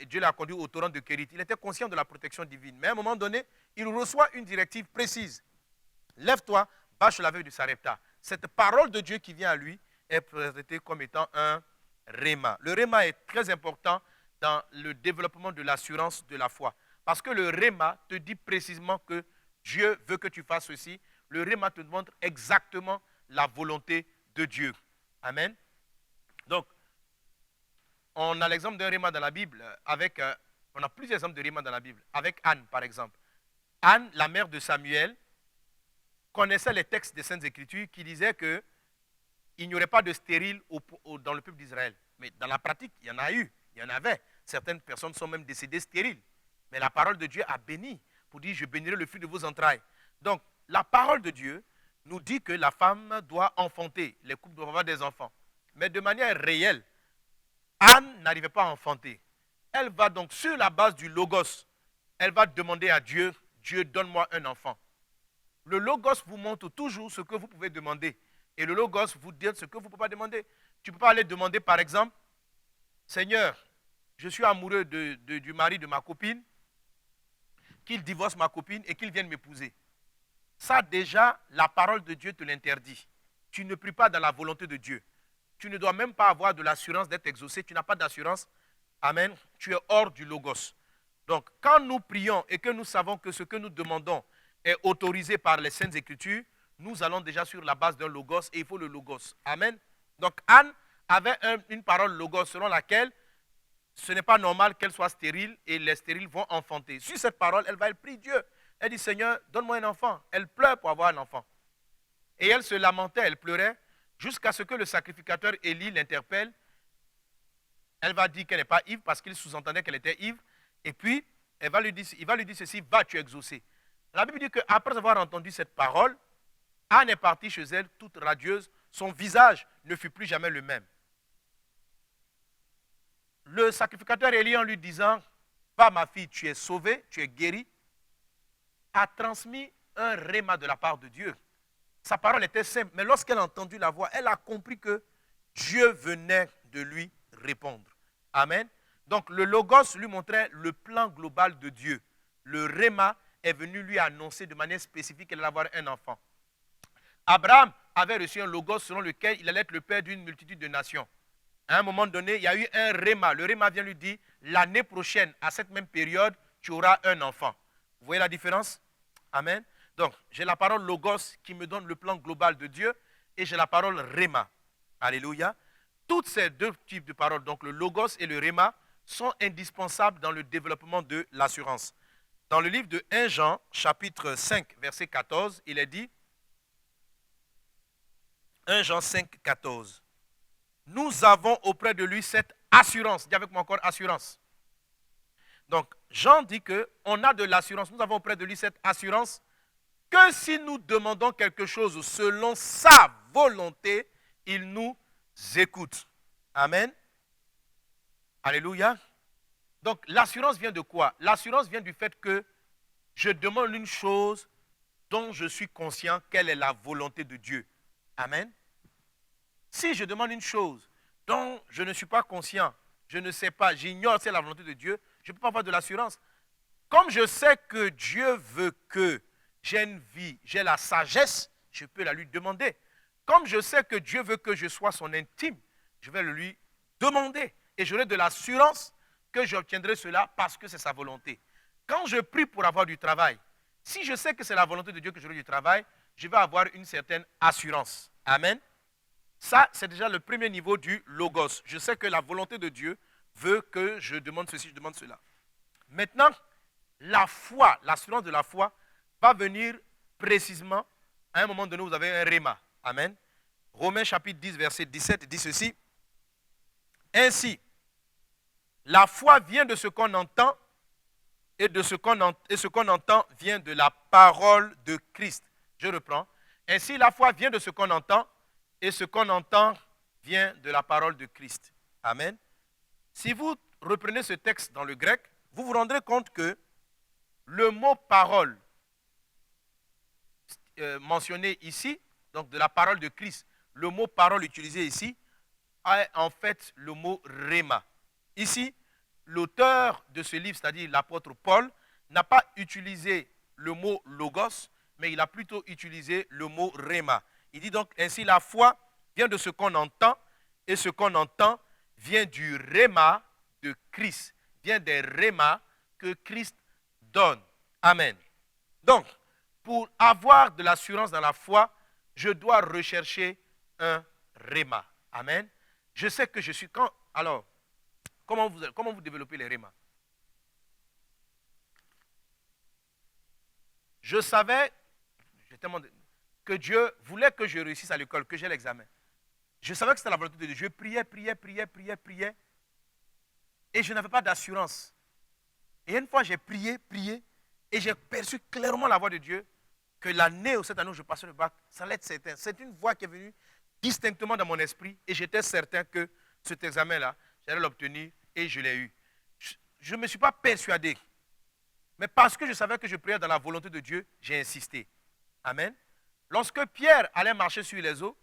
Dieu l'a conduit au torrent de Kérit. Il était conscient de la protection divine. Mais à un moment donné, il reçoit une directive précise. Lève-toi, va chez la veuve de Sarepta. Cette parole de Dieu qui vient à lui est présentée comme étant un Réma. Le Réma est très important dans le développement de l'assurance de la foi. Parce que le Réma te dit précisément que Dieu veut que tu fasses ceci. Le Réma te montre exactement la volonté de Dieu. Amen. Donc, on a l'exemple d'un Réma dans la Bible, on a plusieurs exemples de Réma dans la Bible, avec Anne par exemple. Anne, la mère de Samuel, connaissait les textes des Saintes Écritures qui disaient qu'il n'y aurait pas de stérile dans le peuple d'Israël. Mais dans la pratique, il y en a eu, il y en avait. Certaines personnes sont même décédées stériles. Mais la parole de Dieu a béni pour dire, je bénirai le fruit de vos entrailles. Donc, la parole de Dieu nous dit que la femme doit enfanter, les couples doivent avoir des enfants. Mais de manière réelle, Anne n'arrivait pas à enfanter. Elle va donc, sur la base du Logos, elle va demander à Dieu, Dieu, donne-moi un enfant. Le Logos vous montre toujours ce que vous pouvez demander. Et le Logos vous dit ce que vous ne pouvez pas demander. Tu ne peux pas aller demander, par exemple, Seigneur, je suis amoureux du mari de ma copine, qu'il divorce ma copine et qu'il vienne m'épouser. Ça, déjà, la parole de Dieu te l'interdit. Tu ne pries pas dans la volonté de Dieu. Tu ne dois même pas avoir de l'assurance d'être exaucé. Tu n'as pas d'assurance. Amen. Tu es hors du Logos. Donc, quand nous prions et que nous savons que ce que nous demandons est autorisé par les Saintes Écritures, nous allons déjà sur la base d'un Logos et il faut le Logos. Amen. Donc, Anne avait une parole Logos selon laquelle ce n'est pas normal qu'elle soit stérile et les stériles vont enfanter. Sur cette parole, elle prie Dieu. Elle dit, Seigneur, donne-moi un enfant. Elle pleure pour avoir un enfant. Et elle se lamentait, elle pleurait, jusqu'à ce que le sacrificateur Élie l'interpelle. Elle va dire qu'elle n'est pas ivre parce qu'il sous-entendait qu'elle était ivre. Et puis, il va lui dire ceci, va, tu es exaucé. La Bible dit qu'après avoir entendu cette parole, Anne est partie chez elle, toute radieuse. Son visage ne fut plus jamais le même. Le sacrificateur Élie, en lui disant, va ma fille, tu es sauvée, tu es guérie, a transmis un réma de la part de Dieu. Sa parole était simple, mais lorsqu'elle a entendu la voix, elle a compris que Dieu venait de lui répondre. Amen. Donc le Logos lui montrait le plan global de Dieu. Le réma est venu lui annoncer de manière spécifique qu'elle allait avoir un enfant. Abraham avait reçu un Logos selon lequel il allait être le père d'une multitude de nations. À un moment donné, il y a eu un réma. Le réma vient lui dire, l'année prochaine, à cette même période, tu auras un enfant. Vous voyez la différence? Amen. Donc, j'ai la parole Logos qui me donne le plan global de Dieu et j'ai la parole Réma. Alléluia. Toutes ces deux types de paroles, donc le Logos et le Réma, sont indispensables dans le développement de l'assurance. Dans le livre de 1 Jean, chapitre 5, verset 14, il est dit, 1 Jean 5, 14, nous avons auprès de lui cette assurance. Dis avec moi encore assurance. Donc, Jean dit qu'on a de l'assurance. Nous avons auprès de lui cette assurance que si nous demandons quelque chose selon sa volonté, il nous écoute. Amen. Alléluia. Donc, l'assurance vient de quoi? L'assurance vient du fait que je demande une chose dont je suis conscient qu'elle est la volonté de Dieu. Amen. Si je demande une chose dont je ne suis pas conscient, je ne sais pas, j'ignore si c'est la volonté de Dieu, je ne peux pas avoir de l'assurance. Comme je sais que Dieu veut que j'ai une vie, j'ai la sagesse, je peux la lui demander. Comme je sais que Dieu veut que je sois son intime, je vais le lui demander. Et j'aurai de l'assurance que j'obtiendrai cela parce que c'est sa volonté. Quand je prie pour avoir du travail, si je sais que c'est la volonté de Dieu que j'aurai du travail, je vais avoir une certaine assurance. Amen. Ça, c'est déjà le premier niveau du logos. Je sais que la volonté de Dieu veut que je demande ceci, je demande cela. Maintenant, la foi, l'assurance de la foi va venir précisément à un moment donné, vous avez un réma. Amen. Romains chapitre 10, verset 17 dit ceci. Ainsi, la foi vient de ce qu'on entend et ce qu'on entend vient de la parole de Christ. Je reprends. Ainsi, la foi vient de ce qu'on entend et ce qu'on entend vient de la parole de Christ. Amen. Si vous reprenez ce texte dans le grec, vous vous rendrez compte que le mot parole mentionné ici, donc de la parole de Christ, le mot parole utilisé ici, est en fait le mot réma. Ici, l'auteur de ce livre, c'est-à-dire l'apôtre Paul, n'a pas utilisé le mot logos, mais il a plutôt utilisé le mot réma. Il dit donc ainsi la foi vient de ce qu'on entend et ce qu'on entend vient du réma de Christ, vient des rémas que Christ donne. Amen. Donc, pour avoir de l'assurance dans la foi, je dois rechercher un réma. Amen. Je sais que je suis... Alors, comment vous développez les rémas? Je savais que Dieu voulait que je réussisse à l'école, que j'ai l'examen. Je savais que c'était la volonté de Dieu. Je priais. Et je n'avais pas d'assurance. Et une fois, j'ai prié, et j'ai perçu clairement la voix de Dieu que l'année ou cette année où je passais le bac, ça allait être certain. C'est une voix qui est venue distinctement dans mon esprit et j'étais certain que cet examen-là, j'allais l'obtenir et je l'ai eu. Je ne me suis pas persuadé, mais parce que je savais que je priais dans la volonté de Dieu, j'ai insisté. Amen. Lorsque Pierre allait marcher sur les eaux,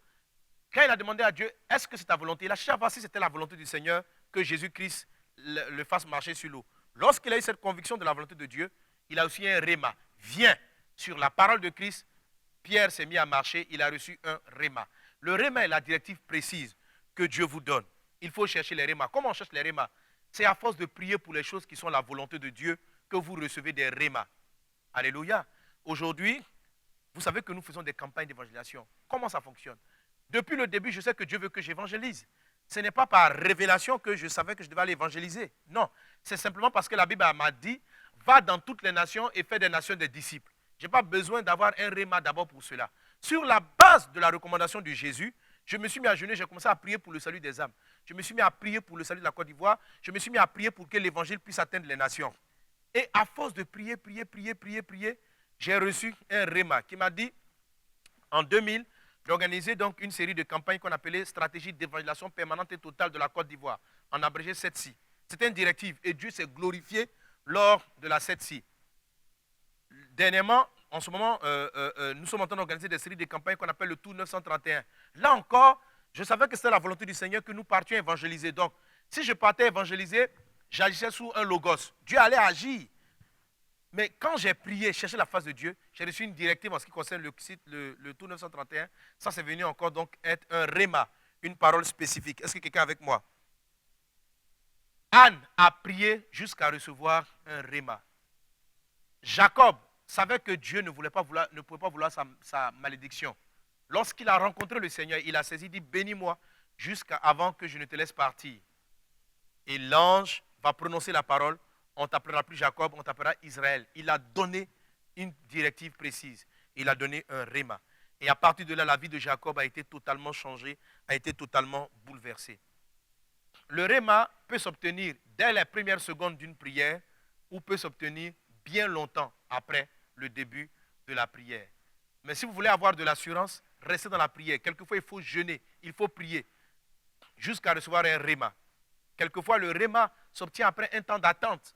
quand il a demandé à Dieu, est-ce que c'est ta volonté? Il a cherché à voir si c'était la volonté du Seigneur que Jésus-Christ le fasse marcher sur l'eau. Lorsqu'il a eu cette conviction de la volonté de Dieu, il a aussi eu un réma. Viens sur la parole de Christ. Pierre s'est mis à marcher, il a reçu un réma. Le réma est la directive précise que Dieu vous donne. Il faut chercher les rémas. Comment on cherche les rémas? C'est à force de prier pour les choses qui sont la volonté de Dieu que vous recevez des rémas. Alléluia. Aujourd'hui, vous savez que nous faisons des campagnes d'évangélisation. Comment ça fonctionne? Depuis le début, je sais que Dieu veut que j'évangélise. Ce n'est pas par révélation que je savais que je devais aller évangéliser. Non, c'est simplement parce que la Bible m'a dit, va dans toutes les nations et fais des nations des disciples. Je n'ai pas besoin d'avoir un réma d'abord pour cela. Sur la base de la recommandation de Jésus, je me suis mis à jeûner, j'ai commencé à prier pour le salut des âmes. Je me suis mis à prier pour le salut de la Côte d'Ivoire. Je me suis mis à prier pour que l'évangile puisse atteindre les nations. Et à force de prier, j'ai reçu un réma qui m'a dit, en 2000, d'organiser donc une série de campagnes qu'on appelait stratégie d'évangélisation permanente et totale de la Côte d'Ivoire, en abrégé 7C. C'était une directive et Dieu s'est glorifié lors de la 7C. Dernièrement, en ce moment, nous sommes en train d'organiser des séries de campagnes qu'on appelle le Tour 931. Là encore, je savais que c'était la volonté du Seigneur que nous partions évangéliser. Donc, si je partais évangéliser, j'agissais sous un logos. Dieu allait agir. Mais quand j'ai prié, cherché la face de Dieu, j'ai reçu une directive en ce qui concerne le Tour 931. Ça, c'est venu encore donc être un réma, une parole spécifique. Est-ce que quelqu'un est avec moi? Anne a prié jusqu'à recevoir un réma. Jacob savait que Dieu ne pouvait pas vouloir sa malédiction. Lorsqu'il a rencontré le Seigneur, il a saisi, dit, bénis-moi jusqu'à avant que je ne te laisse partir. Et l'ange va prononcer la parole. On ne t'appellera plus Jacob, on t'appellera Israël. Il a donné une directive précise. Il a donné un réma. Et à partir de là, la vie de Jacob a été totalement changée, a été totalement bouleversée. Le réma peut s'obtenir dès les premières secondes d'une prière ou peut s'obtenir bien longtemps après le début de la prière. Mais si vous voulez avoir de l'assurance, restez dans la prière. Quelquefois, il faut jeûner, il faut prier jusqu'à recevoir un réma. Quelquefois, le réma s'obtient après un temps d'attente.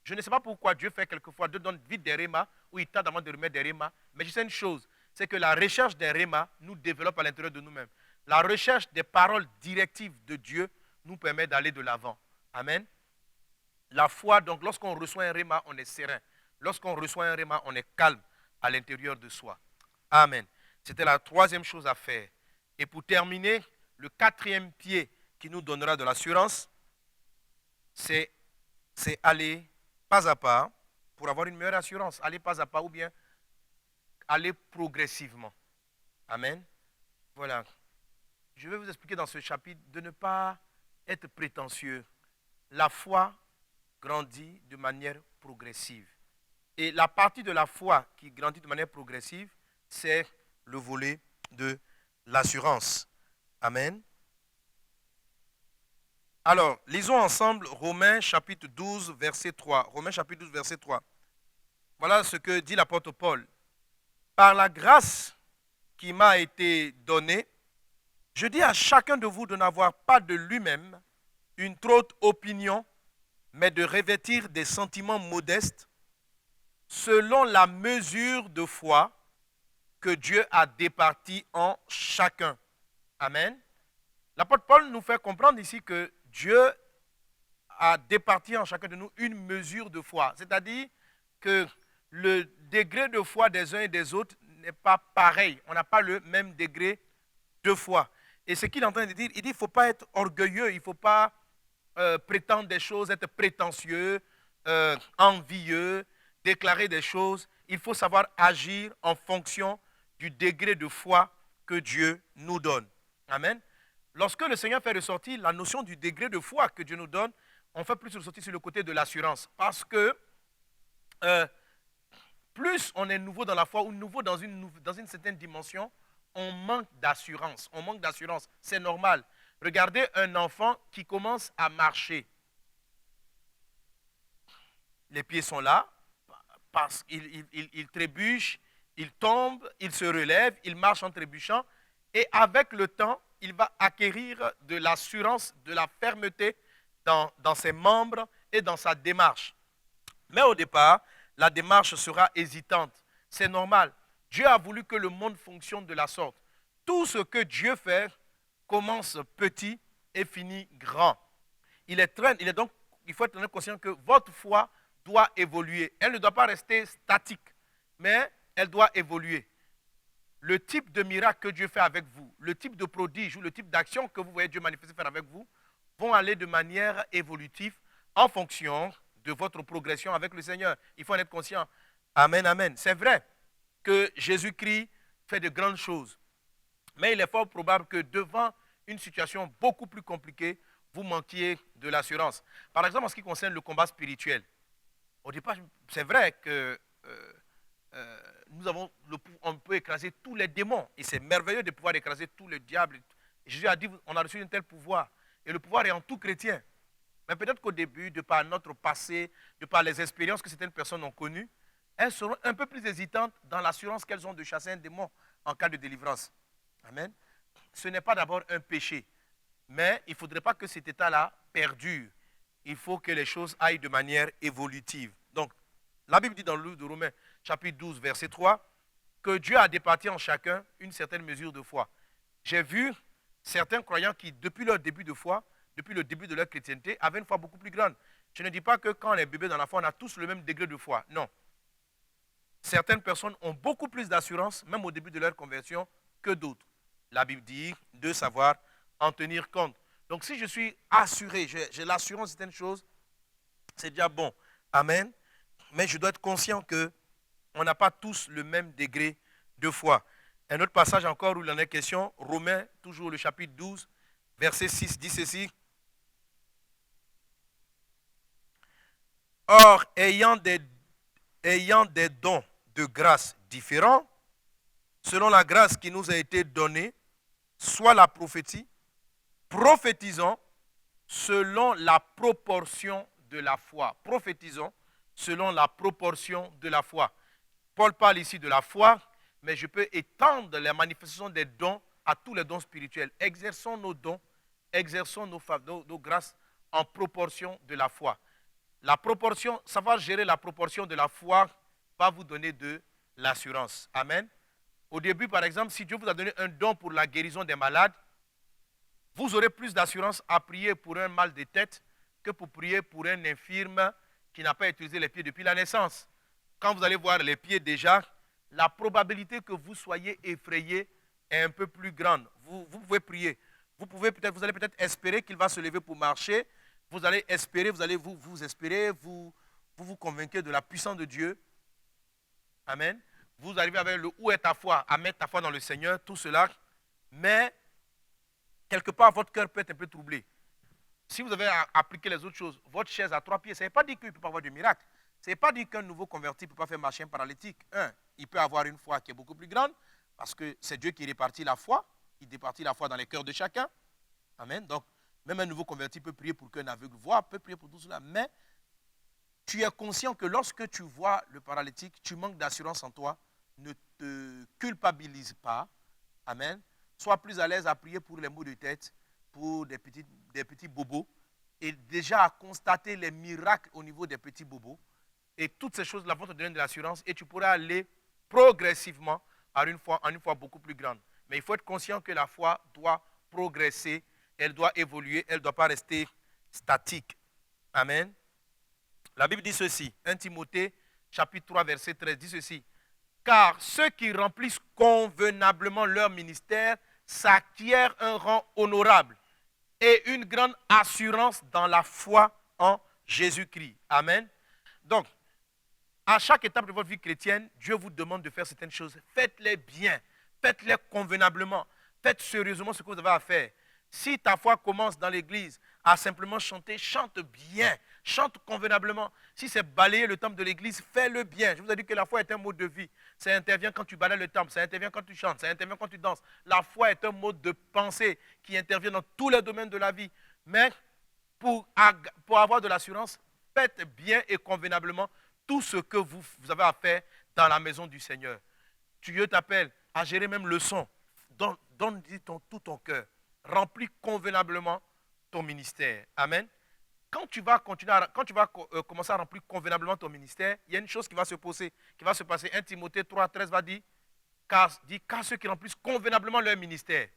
Je ne sais pas pourquoi Dieu fait quelquefois, Dieu donne vite des rémas, ou il t'a demandé de remettre des rémas. Mais je sais une chose, c'est que la recherche des rémas nous développe à l'intérieur de nous-mêmes. La recherche des paroles directives de Dieu nous permet d'aller de l'avant. Amen. La foi, donc, lorsqu'on reçoit un réma, on est serein. Lorsqu'on reçoit un réma, on est calme à l'intérieur de soi. Amen. C'était la troisième chose à faire. Et pour terminer, le quatrième pied qui nous donnera de l'assurance, c'est aller pas à pas pour avoir une meilleure assurance. Aller pas à pas ou bien aller progressivement. Amen. Voilà. Je vais vous expliquer dans ce chapitre de ne pas être prétentieux. La foi grandit de manière progressive. Et la partie de la foi qui grandit de manière progressive, c'est le volet de l'assurance. Amen. Alors, lisons ensemble Romains chapitre 12, verset 3. Romains chapitre 12, verset 3. Voilà ce que dit l'apôtre Paul. Par la grâce qui m'a été donnée, je dis à chacun de vous de n'avoir pas de lui-même une trop haute opinion, mais de revêtir des sentiments modestes selon la mesure de foi que Dieu a départie en chacun. Amen. L'apôtre Paul nous fait comprendre ici que Dieu a départi en chacun de nous une mesure de foi. C'est-à-dire que le degré de foi des uns et des autres n'est pas pareil. On n'a pas le même degré de foi. Et ce qu'il est en train de dire, il dit qu'il ne faut pas être orgueilleux, il ne faut pas prétendre des choses, être prétentieux, envieux, déclarer des choses. Il faut savoir agir en fonction du degré de foi que Dieu nous donne. Amen. Lorsque le Seigneur fait ressortir la notion du degré de foi que Dieu nous donne, on fait plus ressortir sur le côté de l'assurance. Parce que plus on est nouveau dans la foi ou nouveau dans une certaine dimension, on manque d'assurance. On manque d'assurance. C'est normal. Regardez un enfant qui commence à marcher. Les pieds sont là, parce qu'il trébuche, il tombe, il se relève, il marche en trébuchant. Et avec le temps, il va acquérir de l'assurance, de la fermeté dans ses membres et dans sa démarche. Mais au départ, la démarche sera hésitante. C'est normal. Dieu a voulu que le monde fonctionne de la sorte. Tout ce que Dieu fait commence petit et finit grand. Il faut être conscient que votre foi doit évoluer. Elle ne doit pas rester statique, mais elle doit évoluer. Le type de miracle que Dieu fait avec vous, le type de prodige ou le type d'action que vous voyez Dieu manifester faire avec vous, vont aller de manière évolutive en fonction de votre progression avec le Seigneur. Il faut en être conscient. Amen, amen. C'est vrai que Jésus-Christ fait de grandes choses. Mais il est fort probable que devant une situation beaucoup plus compliquée, vous manquiez de l'assurance. Par exemple, en ce qui concerne le combat spirituel, au départ, c'est vrai que on peut écraser tous les démons. Et c'est merveilleux de pouvoir écraser tous les diables. Et Jésus a dit, on a reçu un tel pouvoir. Et le pouvoir est en tout chrétien. Mais peut-être qu'au début, de par notre passé, de par les expériences que certaines personnes ont connues, elles seront un peu plus hésitantes dans l'assurance qu'elles ont de chasser un démon en cas de délivrance. Amen. Ce n'est pas d'abord un péché. Mais il ne faudrait pas que cet état-là perdure. Il faut que les choses aillent de manière évolutive. Donc, la Bible dit dans le livre de Romains, chapitre 12, verset 3, que Dieu a départi en chacun une certaine mesure de foi. J'ai vu certains croyants qui, depuis leur début de foi, depuis le début de leur chrétienté, avaient une foi beaucoup plus grande. Je ne dis pas que quand on est bébé dans la foi, on a tous le même degré de foi. Non. Certaines personnes ont beaucoup plus d'assurance, même au début de leur conversion, que d'autres. La Bible dit de savoir en tenir compte. Donc si je suis assuré, j'ai l'assurance de certaines choses, c'est déjà bon. Amen. Mais je dois être conscient qu'on n'a pas tous le même degré de foi. Un autre passage encore où il en est question, Romains, toujours le chapitre 12, verset 6, dit ceci. Or, ayant des dons de grâce différents, selon la grâce qui nous a été donnée, soit la prophétie, prophétisons selon la proportion de la foi. Prophétisons selon la proportion de la foi. Paul parle ici de la foi, mais je peux étendre la manifestation des dons à tous les dons spirituels. Exerçons nos dons, exerçons nos grâces en proportion de la foi. La proportion, savoir gérer la proportion de la foi va vous donner de l'assurance. Amen. Au début, par exemple, si Dieu vous a donné un don pour la guérison des malades, vous aurez plus d'assurance à prier pour un mal de tête que pour prier pour un infirme qui n'a pas utilisé les pieds depuis la naissance. Quand vous allez voir les pieds déjà, la probabilité que vous soyez effrayé est un peu plus grande. Vous pouvez prier. Vous allez peut-être espérer qu'il va se lever pour marcher. Vous allez espérer, vous espérer, vous convainquez de la puissance de Dieu. Amen. Vous arrivez avec le où est ta foi, à mettre ta foi dans le Seigneur, tout cela. Mais, quelque part, votre cœur peut être un peu troublé. Si vous avez appliqué les autres choses, votre chaise à 3 pieds, ça ne veut pas dire qu'il ne peut pas avoir de miracle. Ça ne veut pas dire qu'un nouveau converti ne peut pas faire marcher un paralytique. Il peut avoir une foi qui est beaucoup plus grande, parce que c'est Dieu qui répartit la foi. Il répartit la foi dans les cœurs de chacun. Amen. Donc, même un nouveau converti peut prier pour qu'un aveugle voie, peut prier pour tout cela. Mais, tu es conscient que lorsque tu vois le paralytique, tu manques d'assurance en toi. Ne te culpabilise pas. Amen. Sois plus à l'aise à prier pour les maux de tête, pour des petits bobos, et déjà à constater les miracles au niveau des petits bobos. Et toutes ces choses-là vont te donner de l'assurance et tu pourras aller progressivement à une foi beaucoup plus grande. Mais il faut être conscient que la foi doit progresser, elle doit évoluer, elle ne doit pas rester statique. Amen. La Bible dit ceci, 1 Timothée chapitre 3 verset 13 dit ceci. Car ceux qui remplissent convenablement leur ministère s'acquièrent un rang honorable et une grande assurance dans la foi en Jésus-Christ. Amen. Donc, à chaque étape de votre vie chrétienne, Dieu vous demande de faire certaines choses. Faites-les bien, faites-les convenablement, faites sérieusement ce que vous avez à faire. Si ta foi commence dans l'église à simplement chanter, chante bien, chante convenablement. Si c'est balayer le temple de l'église, fais-le bien. Je vous ai dit que la foi est un mode de vie. Ça intervient quand tu balayes le temple, ça intervient quand tu chantes, ça intervient quand tu danses. La foi est un mode de pensée qui intervient dans tous les domaines de la vie. Mais pour avoir de l'assurance, faites bien et convenablement tout ce que vous avez à faire dans la maison du Seigneur. Dieu t'appelle à gérer même le son. Donne tout ton cœur. Remplis convenablement ton ministère. Amen. Quand tu vas commencer à remplir convenablement ton ministère, il y a une chose qui va se passer. 1 Timothée 3, 13 va dire, car ceux qui remplissent convenablement leur ministère,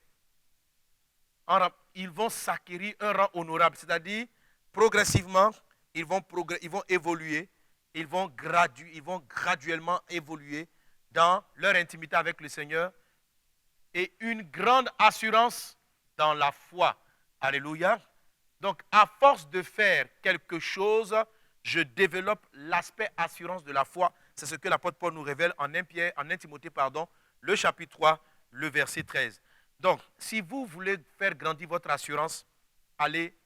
ils vont s'acquérir un rang honorable. C'est-à-dire, progressivement, ils vont évoluer, ils vont graduellement évoluer dans leur intimité avec le Seigneur et une grande assurance dans la foi. Alléluia. Donc, à force de faire quelque chose, je développe l'aspect assurance de la foi. C'est ce que l'apôtre Paul nous révèle en 1 Timothée, le chapitre 3, le verset 13. Donc, si vous voulez faire grandir votre assurance, allez,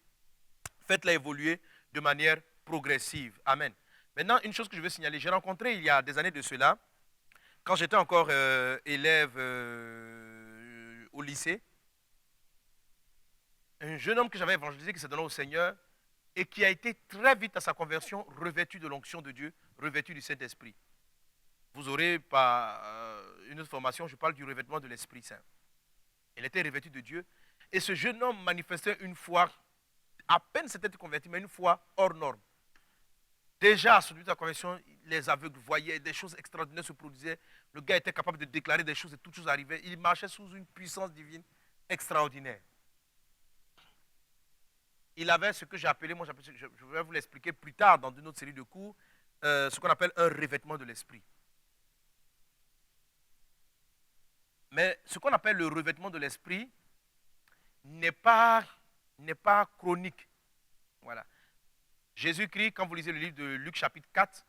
faites-la évoluer de manière progressive. Amen. Maintenant, une chose que je veux signaler, j'ai rencontré il y a des années de cela, quand j'étais encore élève au lycée, un jeune homme que j'avais évangélisé, qui s'est donné au Seigneur, et qui a été très vite à sa conversion, revêtu de l'onction de Dieu, revêtu du Saint-Esprit. Vous aurez par une autre formation, je parle du revêtement de l'Esprit Saint. Il était revêtu de Dieu, et ce jeune homme manifestait une foi, à peine s'était converti, mais une foi hors norme. Déjà, à celui de la conversion, les aveugles voyaient, des choses extraordinaires se produisaient. Le gars était capable de déclarer des choses et toutes choses arrivaient. Il marchait sous une puissance divine extraordinaire. Il avait ce que j'ai appelé, je vais vous l'expliquer plus tard dans une autre série de cours, ce qu'on appelle un revêtement de l'esprit. Mais ce qu'on appelle le revêtement de l'esprit n'est pas chronique. Voilà. Jésus-Christ, quand vous lisez le livre de Luc chapitre 4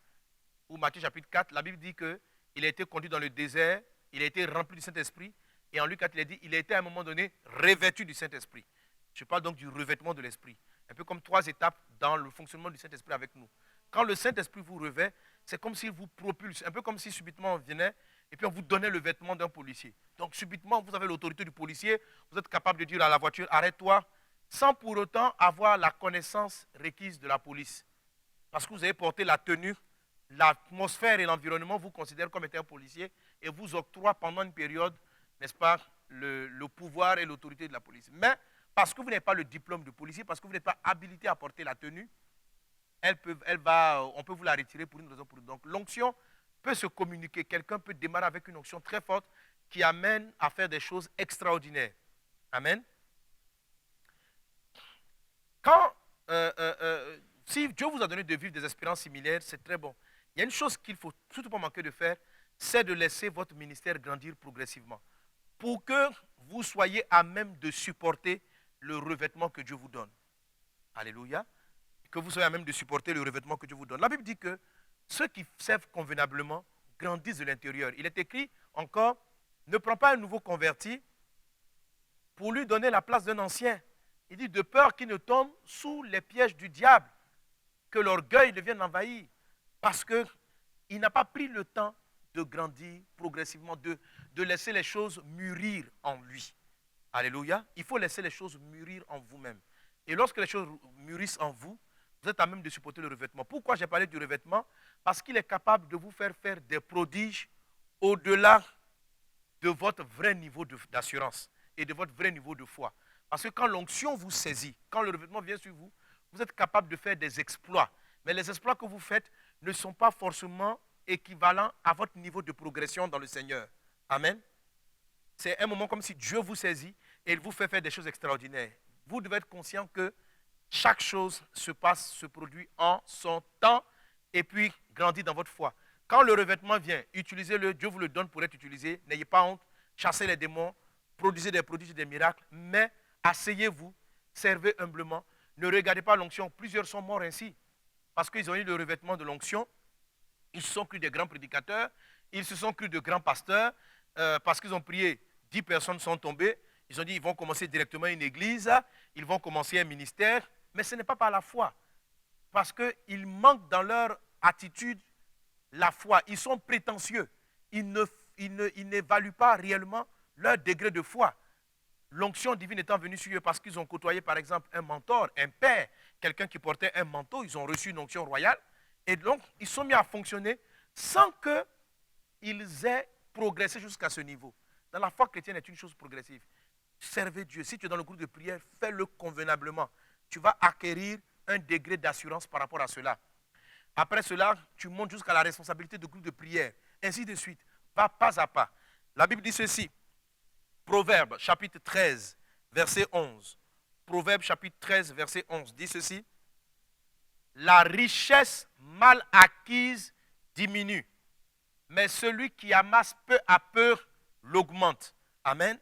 ou Matthieu chapitre 4, la Bible dit qu'il a été conduit dans le désert, il a été rempli du Saint-Esprit, et en Luc 4, il a dit qu'il a été à un moment donné revêtu du Saint-Esprit. Je parle donc du revêtement de l'Esprit. Un peu comme 3 étapes dans le fonctionnement du Saint-Esprit avec nous. Quand le Saint-Esprit vous revêt, c'est comme s'il vous propulse, un peu comme si subitement on venait et puis on vous donnait le vêtement d'un policier. Donc subitement, vous avez l'autorité du policier, vous êtes capable de dire à la voiture, arrête-toi, sans pour autant avoir la connaissance requise de la police. Parce que vous avez porté la tenue, l'atmosphère et l'environnement vous considèrent comme étant un policier et vous octroient pendant une période, n'est-ce pas, le pouvoir et l'autorité de la police. Mais parce que vous n'avez pas le diplôme de policier, parce que vous n'êtes pas habilité à porter la tenue, on peut vous la retirer pour une raison ou pour une autre. Donc l'onction peut se communiquer. Quelqu'un peut démarrer avec une onction très forte qui amène à faire des choses extraordinaires. Amen. Quand, si Dieu vous a donné de vivre des expériences similaires, c'est très bon. Il y a une chose qu'il ne faut surtout pas manquer de faire, c'est de laisser votre ministère grandir progressivement pour que vous soyez à même de supporter le revêtement que Dieu vous donne. Alléluia. Que vous soyez à même de supporter le revêtement que Dieu vous donne. La Bible dit que ceux qui servent convenablement grandissent de l'intérieur. Il est écrit encore, ne prends pas un nouveau converti pour lui donner la place d'un ancien. Il dit de peur qu'il ne tombe sous les pièges du diable, que l'orgueil le vienne envahir. Parce qu'il n'a pas pris le temps de grandir progressivement, de laisser les choses mûrir en lui. Alléluia. Il faut laisser les choses mûrir en vous-même. Et lorsque les choses mûrissent en vous, vous êtes à même de supporter le revêtement. Pourquoi j'ai parlé du revêtement? Parce qu'il est capable de vous faire faire des prodiges au-delà de votre vrai niveau d'assurance et de votre vrai niveau de foi. Parce que quand l'onction vous saisit, quand le revêtement vient sur vous, vous êtes capable de faire des exploits. Mais les exploits que vous faites ne sont pas forcément équivalents à votre niveau de progression dans le Seigneur. Amen. C'est un moment comme si Dieu vous saisit et il vous fait faire des choses extraordinaires. Vous devez être conscient que chaque chose se produit en son temps et puis grandit dans votre foi. Quand le revêtement vient, utilisez-le, Dieu vous le donne pour être utilisé. N'ayez pas honte, chassez les démons, produisez des prodiges et des miracles, mais asseyez-vous, servez humblement. Ne regardez pas l'onction. Plusieurs sont morts ainsi parce qu'ils ont eu le revêtement de l'onction. Ils se sont crus des grands prédicateurs, ils se sont crus de grands pasteurs parce qu'ils ont prié. 10 personnes sont tombées. Ils ont dit qu'ils vont commencer directement une église, ils vont commencer un ministère, mais ce n'est pas par la foi. Parce qu'ils manquent dans leur attitude la foi. Ils sont prétentieux. Ils n'évaluent pas réellement leur degré de foi. L'onction divine étant venue sur eux parce qu'ils ont côtoyé par exemple un mentor, un père, quelqu'un qui portait un manteau, ils ont reçu une onction royale. Et donc, ils sont mis à fonctionner sans qu'ils aient progressé jusqu'à ce niveau. Dans la foi chrétienne, c'est une chose progressive. Servez Dieu. Si tu es dans le groupe de prière, fais-le convenablement. Tu vas acquérir un degré d'assurance par rapport à cela. Après cela, tu montes jusqu'à la responsabilité de groupe de prière. Ainsi de suite. Va pas à pas. La Bible dit ceci. Proverbe chapitre 13, verset 11. Proverbe chapitre 13, verset 11 dit ceci. La richesse mal acquise diminue, mais celui qui amasse peu à peu l'augmente. Amen.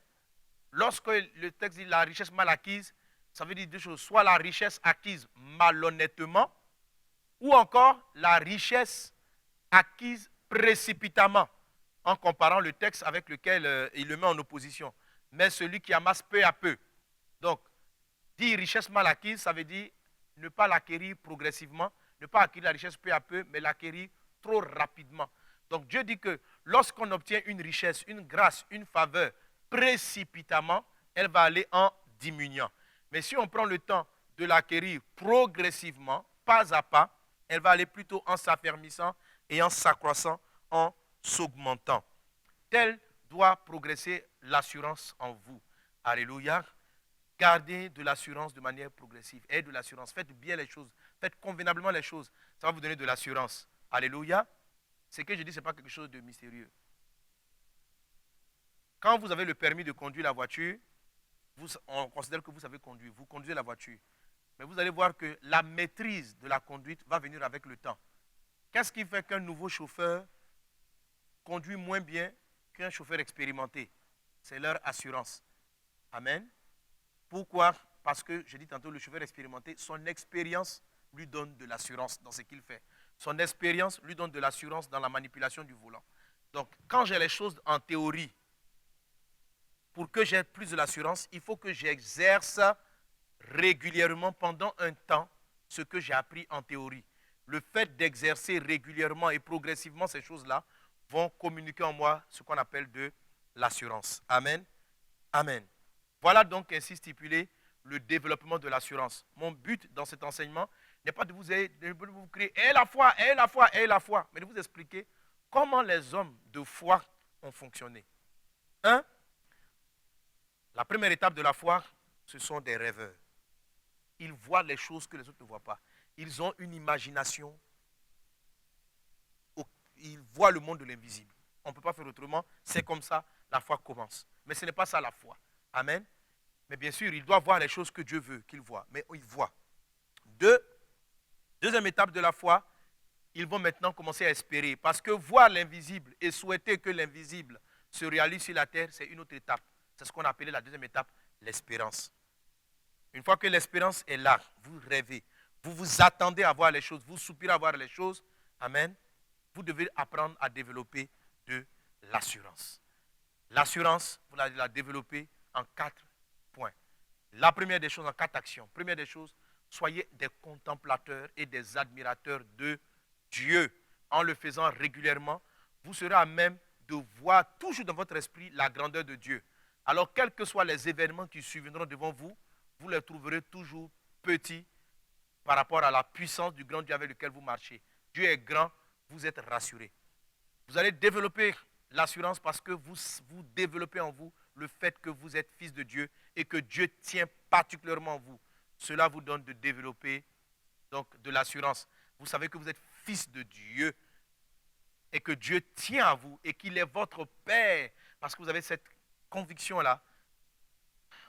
Lorsque le texte dit la richesse mal acquise, ça veut dire deux choses. Soit la richesse acquise malhonnêtement, ou encore la richesse acquise précipitamment, en comparant le texte avec lequel il le met en opposition. Mais celui qui amasse peu à peu. Donc, dire richesse mal acquise, ça veut dire ne pas l'acquérir progressivement, ne pas acquérir la richesse peu à peu, mais l'acquérir trop rapidement. Donc Dieu dit que lorsqu'on obtient une richesse, une grâce, une faveur précipitamment, elle va aller en diminuant. Mais si on prend le temps de l'acquérir progressivement, pas à pas, elle va aller plutôt en s'affermissant et en s'accroissant, en s'augmentant. Telle doit progresser l'assurance en vous. Alléluia. Gardez de l'assurance de manière progressive. Ayez de l'assurance. Faites bien les choses. Faites convenablement les choses. Ça va vous donner de l'assurance. Alléluia. Ce que je dis, ce n'est pas quelque chose de mystérieux. Quand vous avez le permis de conduire la voiture, on considère que vous savez conduire. Vous conduisez la voiture. Mais vous allez voir que la maîtrise de la conduite va venir avec le temps. Qu'est-ce qui fait qu'un nouveau chauffeur conduit moins bien qu'un chauffeur expérimenté? C'est leur assurance. Amen. Pourquoi? Parce que, je dis tantôt, le chauffeur expérimenté, son expérience lui donne de l'assurance dans ce qu'il fait. Son expérience lui donne de l'assurance dans la manipulation du volant. Donc, quand j'ai les choses en théorie, pour que j'ai plus de l'assurance, il faut que j'exerce régulièrement pendant un temps ce que j'ai appris en théorie. Le fait d'exercer régulièrement et progressivement ces choses-là vont communiquer en moi ce qu'on appelle de l'assurance. Amen. Amen. Voilà donc ainsi stipulé le développement de l'assurance. Mon but dans cet enseignement n'est pas de vous crier « Aie la foi, aie la foi, aie la foi », mais de vous expliquer comment les hommes de foi ont fonctionné. La première étape de la foi, ce sont des rêveurs. Ils voient les choses que les autres ne voient pas. ils ont une imagination. Ils voient le monde de l'invisible. On ne peut pas faire autrement. C'est comme ça, la foi commence. Mais ce n'est pas ça la foi. Amen. Mais bien sûr, il doit voir les choses que Dieu veut qu'il voit. Mais il voit. Deuxième étape de la foi, ils vont maintenant commencer à espérer. Parce que voir l'invisible et souhaiter que l'invisible se réalise sur la terre, c'est une autre étape. C'est ce qu'on appelait la deuxième étape, l'espérance. Une fois que l'espérance est là, vous rêvez, vous vous attendez à voir les choses, vous soupirez à voir les choses. Amen. Vous devez apprendre à développer de l'assurance. L'assurance, vous la développez en 4 points. La première des choses, en 4 actions. Première des choses, soyez des contemplateurs et des admirateurs de Dieu. En le faisant régulièrement, vous serez à même de voir toujours dans votre esprit la grandeur de Dieu. Alors, quels que soient les événements qui surviendront devant vous, vous les trouverez toujours petits par rapport à la puissance du grand Dieu avec lequel vous marchez. Dieu est grand, vous êtes rassurés. Vous allez développer l'assurance parce que vous développez en vous le fait que vous êtes fils de Dieu et que Dieu tient particulièrement en vous. Cela vous donne de développer donc de l'assurance. Vous savez que vous êtes fils de Dieu et que Dieu tient à vous et qu'il est votre Père. Parce que vous avez cette conviction-là,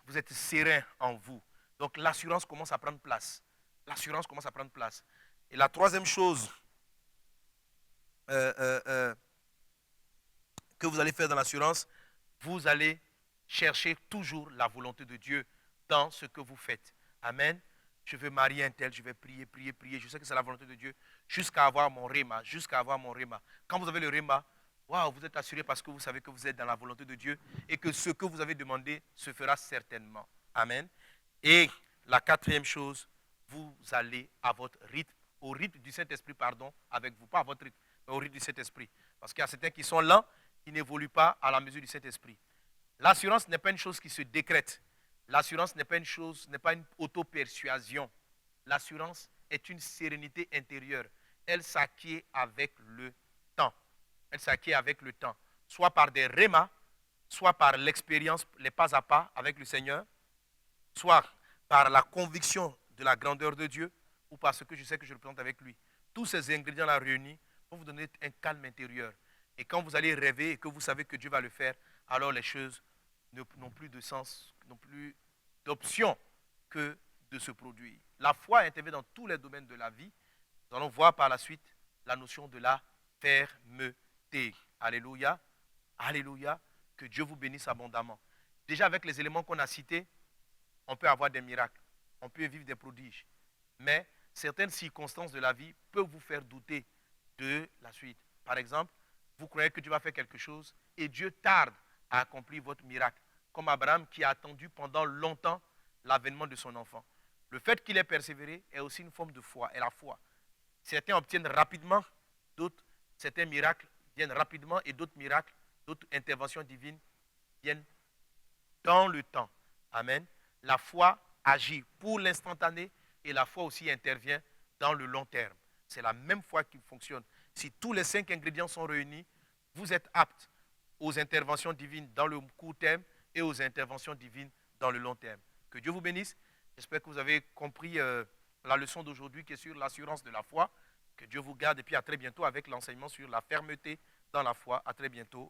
vous êtes serein en vous. Donc l'assurance commence à prendre place. L'assurance commence à prendre place. Et la troisième chose que vous allez faire dans l'assurance, vous allez chercher toujours la volonté de Dieu dans ce que vous faites. Amen. Je veux marier un tel, je vais prier, prier, prier. Je sais que c'est la volonté de Dieu jusqu'à avoir mon réma, jusqu'à avoir mon réma. Quand vous avez le réma, waouh, vous êtes assuré parce que vous savez que vous êtes dans la volonté de Dieu et que ce que vous avez demandé se fera certainement. Amen. Et la quatrième chose, vous allez à votre rythme, au rythme du Saint-Esprit, pardon, avec vous, pas à votre rythme, mais au rythme du Saint-Esprit. Parce qu'il y a certains qui sont lents, qui n'évoluent pas à la mesure du Saint-Esprit. L'assurance n'est pas une chose qui se décrète. L'assurance n'est pas une chose, n'est pas une auto-persuasion. L'assurance est une sérénité intérieure. Elle s'acquiert avec le temps. Elle s'acquiert avec le temps. Soit par des rémas, soit par l'expérience, les pas à pas avec le Seigneur, soit par la conviction de la grandeur de Dieu, ou parce que je sais que je le représente avec lui. Tous ces ingrédients-là réunis vont vous donner un calme intérieur. Et quand vous allez rêver et que vous savez que Dieu va le faire, alors les choses n'ont plus de sens, n'ont plus d'option que de se produire. La foi intervient dans tous les domaines de la vie. Nous allons voir par la suite la notion de la fermeté. Alléluia. Alléluia. Que Dieu vous bénisse abondamment. Déjà avec les éléments qu'on a cités, on peut avoir des miracles. On peut vivre des prodiges. Mais certaines circonstances de la vie peuvent vous faire douter de la suite. Par exemple, vous croyez que Dieu va faire quelque chose et Dieu tarde à accomplir votre miracle. Comme Abraham qui a attendu pendant longtemps l'avènement de son enfant. Le fait qu'il ait persévéré est aussi une forme de foi, est la foi. Certains obtiennent rapidement, certains miracles viennent rapidement et d'autres miracles, d'autres interventions divines viennent dans le temps. Amen. La foi agit pour l'instantané et la foi aussi intervient dans le long terme. C'est la même foi qui fonctionne. Si tous les 5 ingrédients sont réunis, vous êtes apte aux interventions divines dans le court terme et aux interventions divines dans le long terme. Que Dieu vous bénisse. J'espère que vous avez compris la leçon d'aujourd'hui qui est sur l'assurance de la foi. Que Dieu vous garde et puis à très bientôt avec l'enseignement sur la fermeté dans la foi. À très bientôt.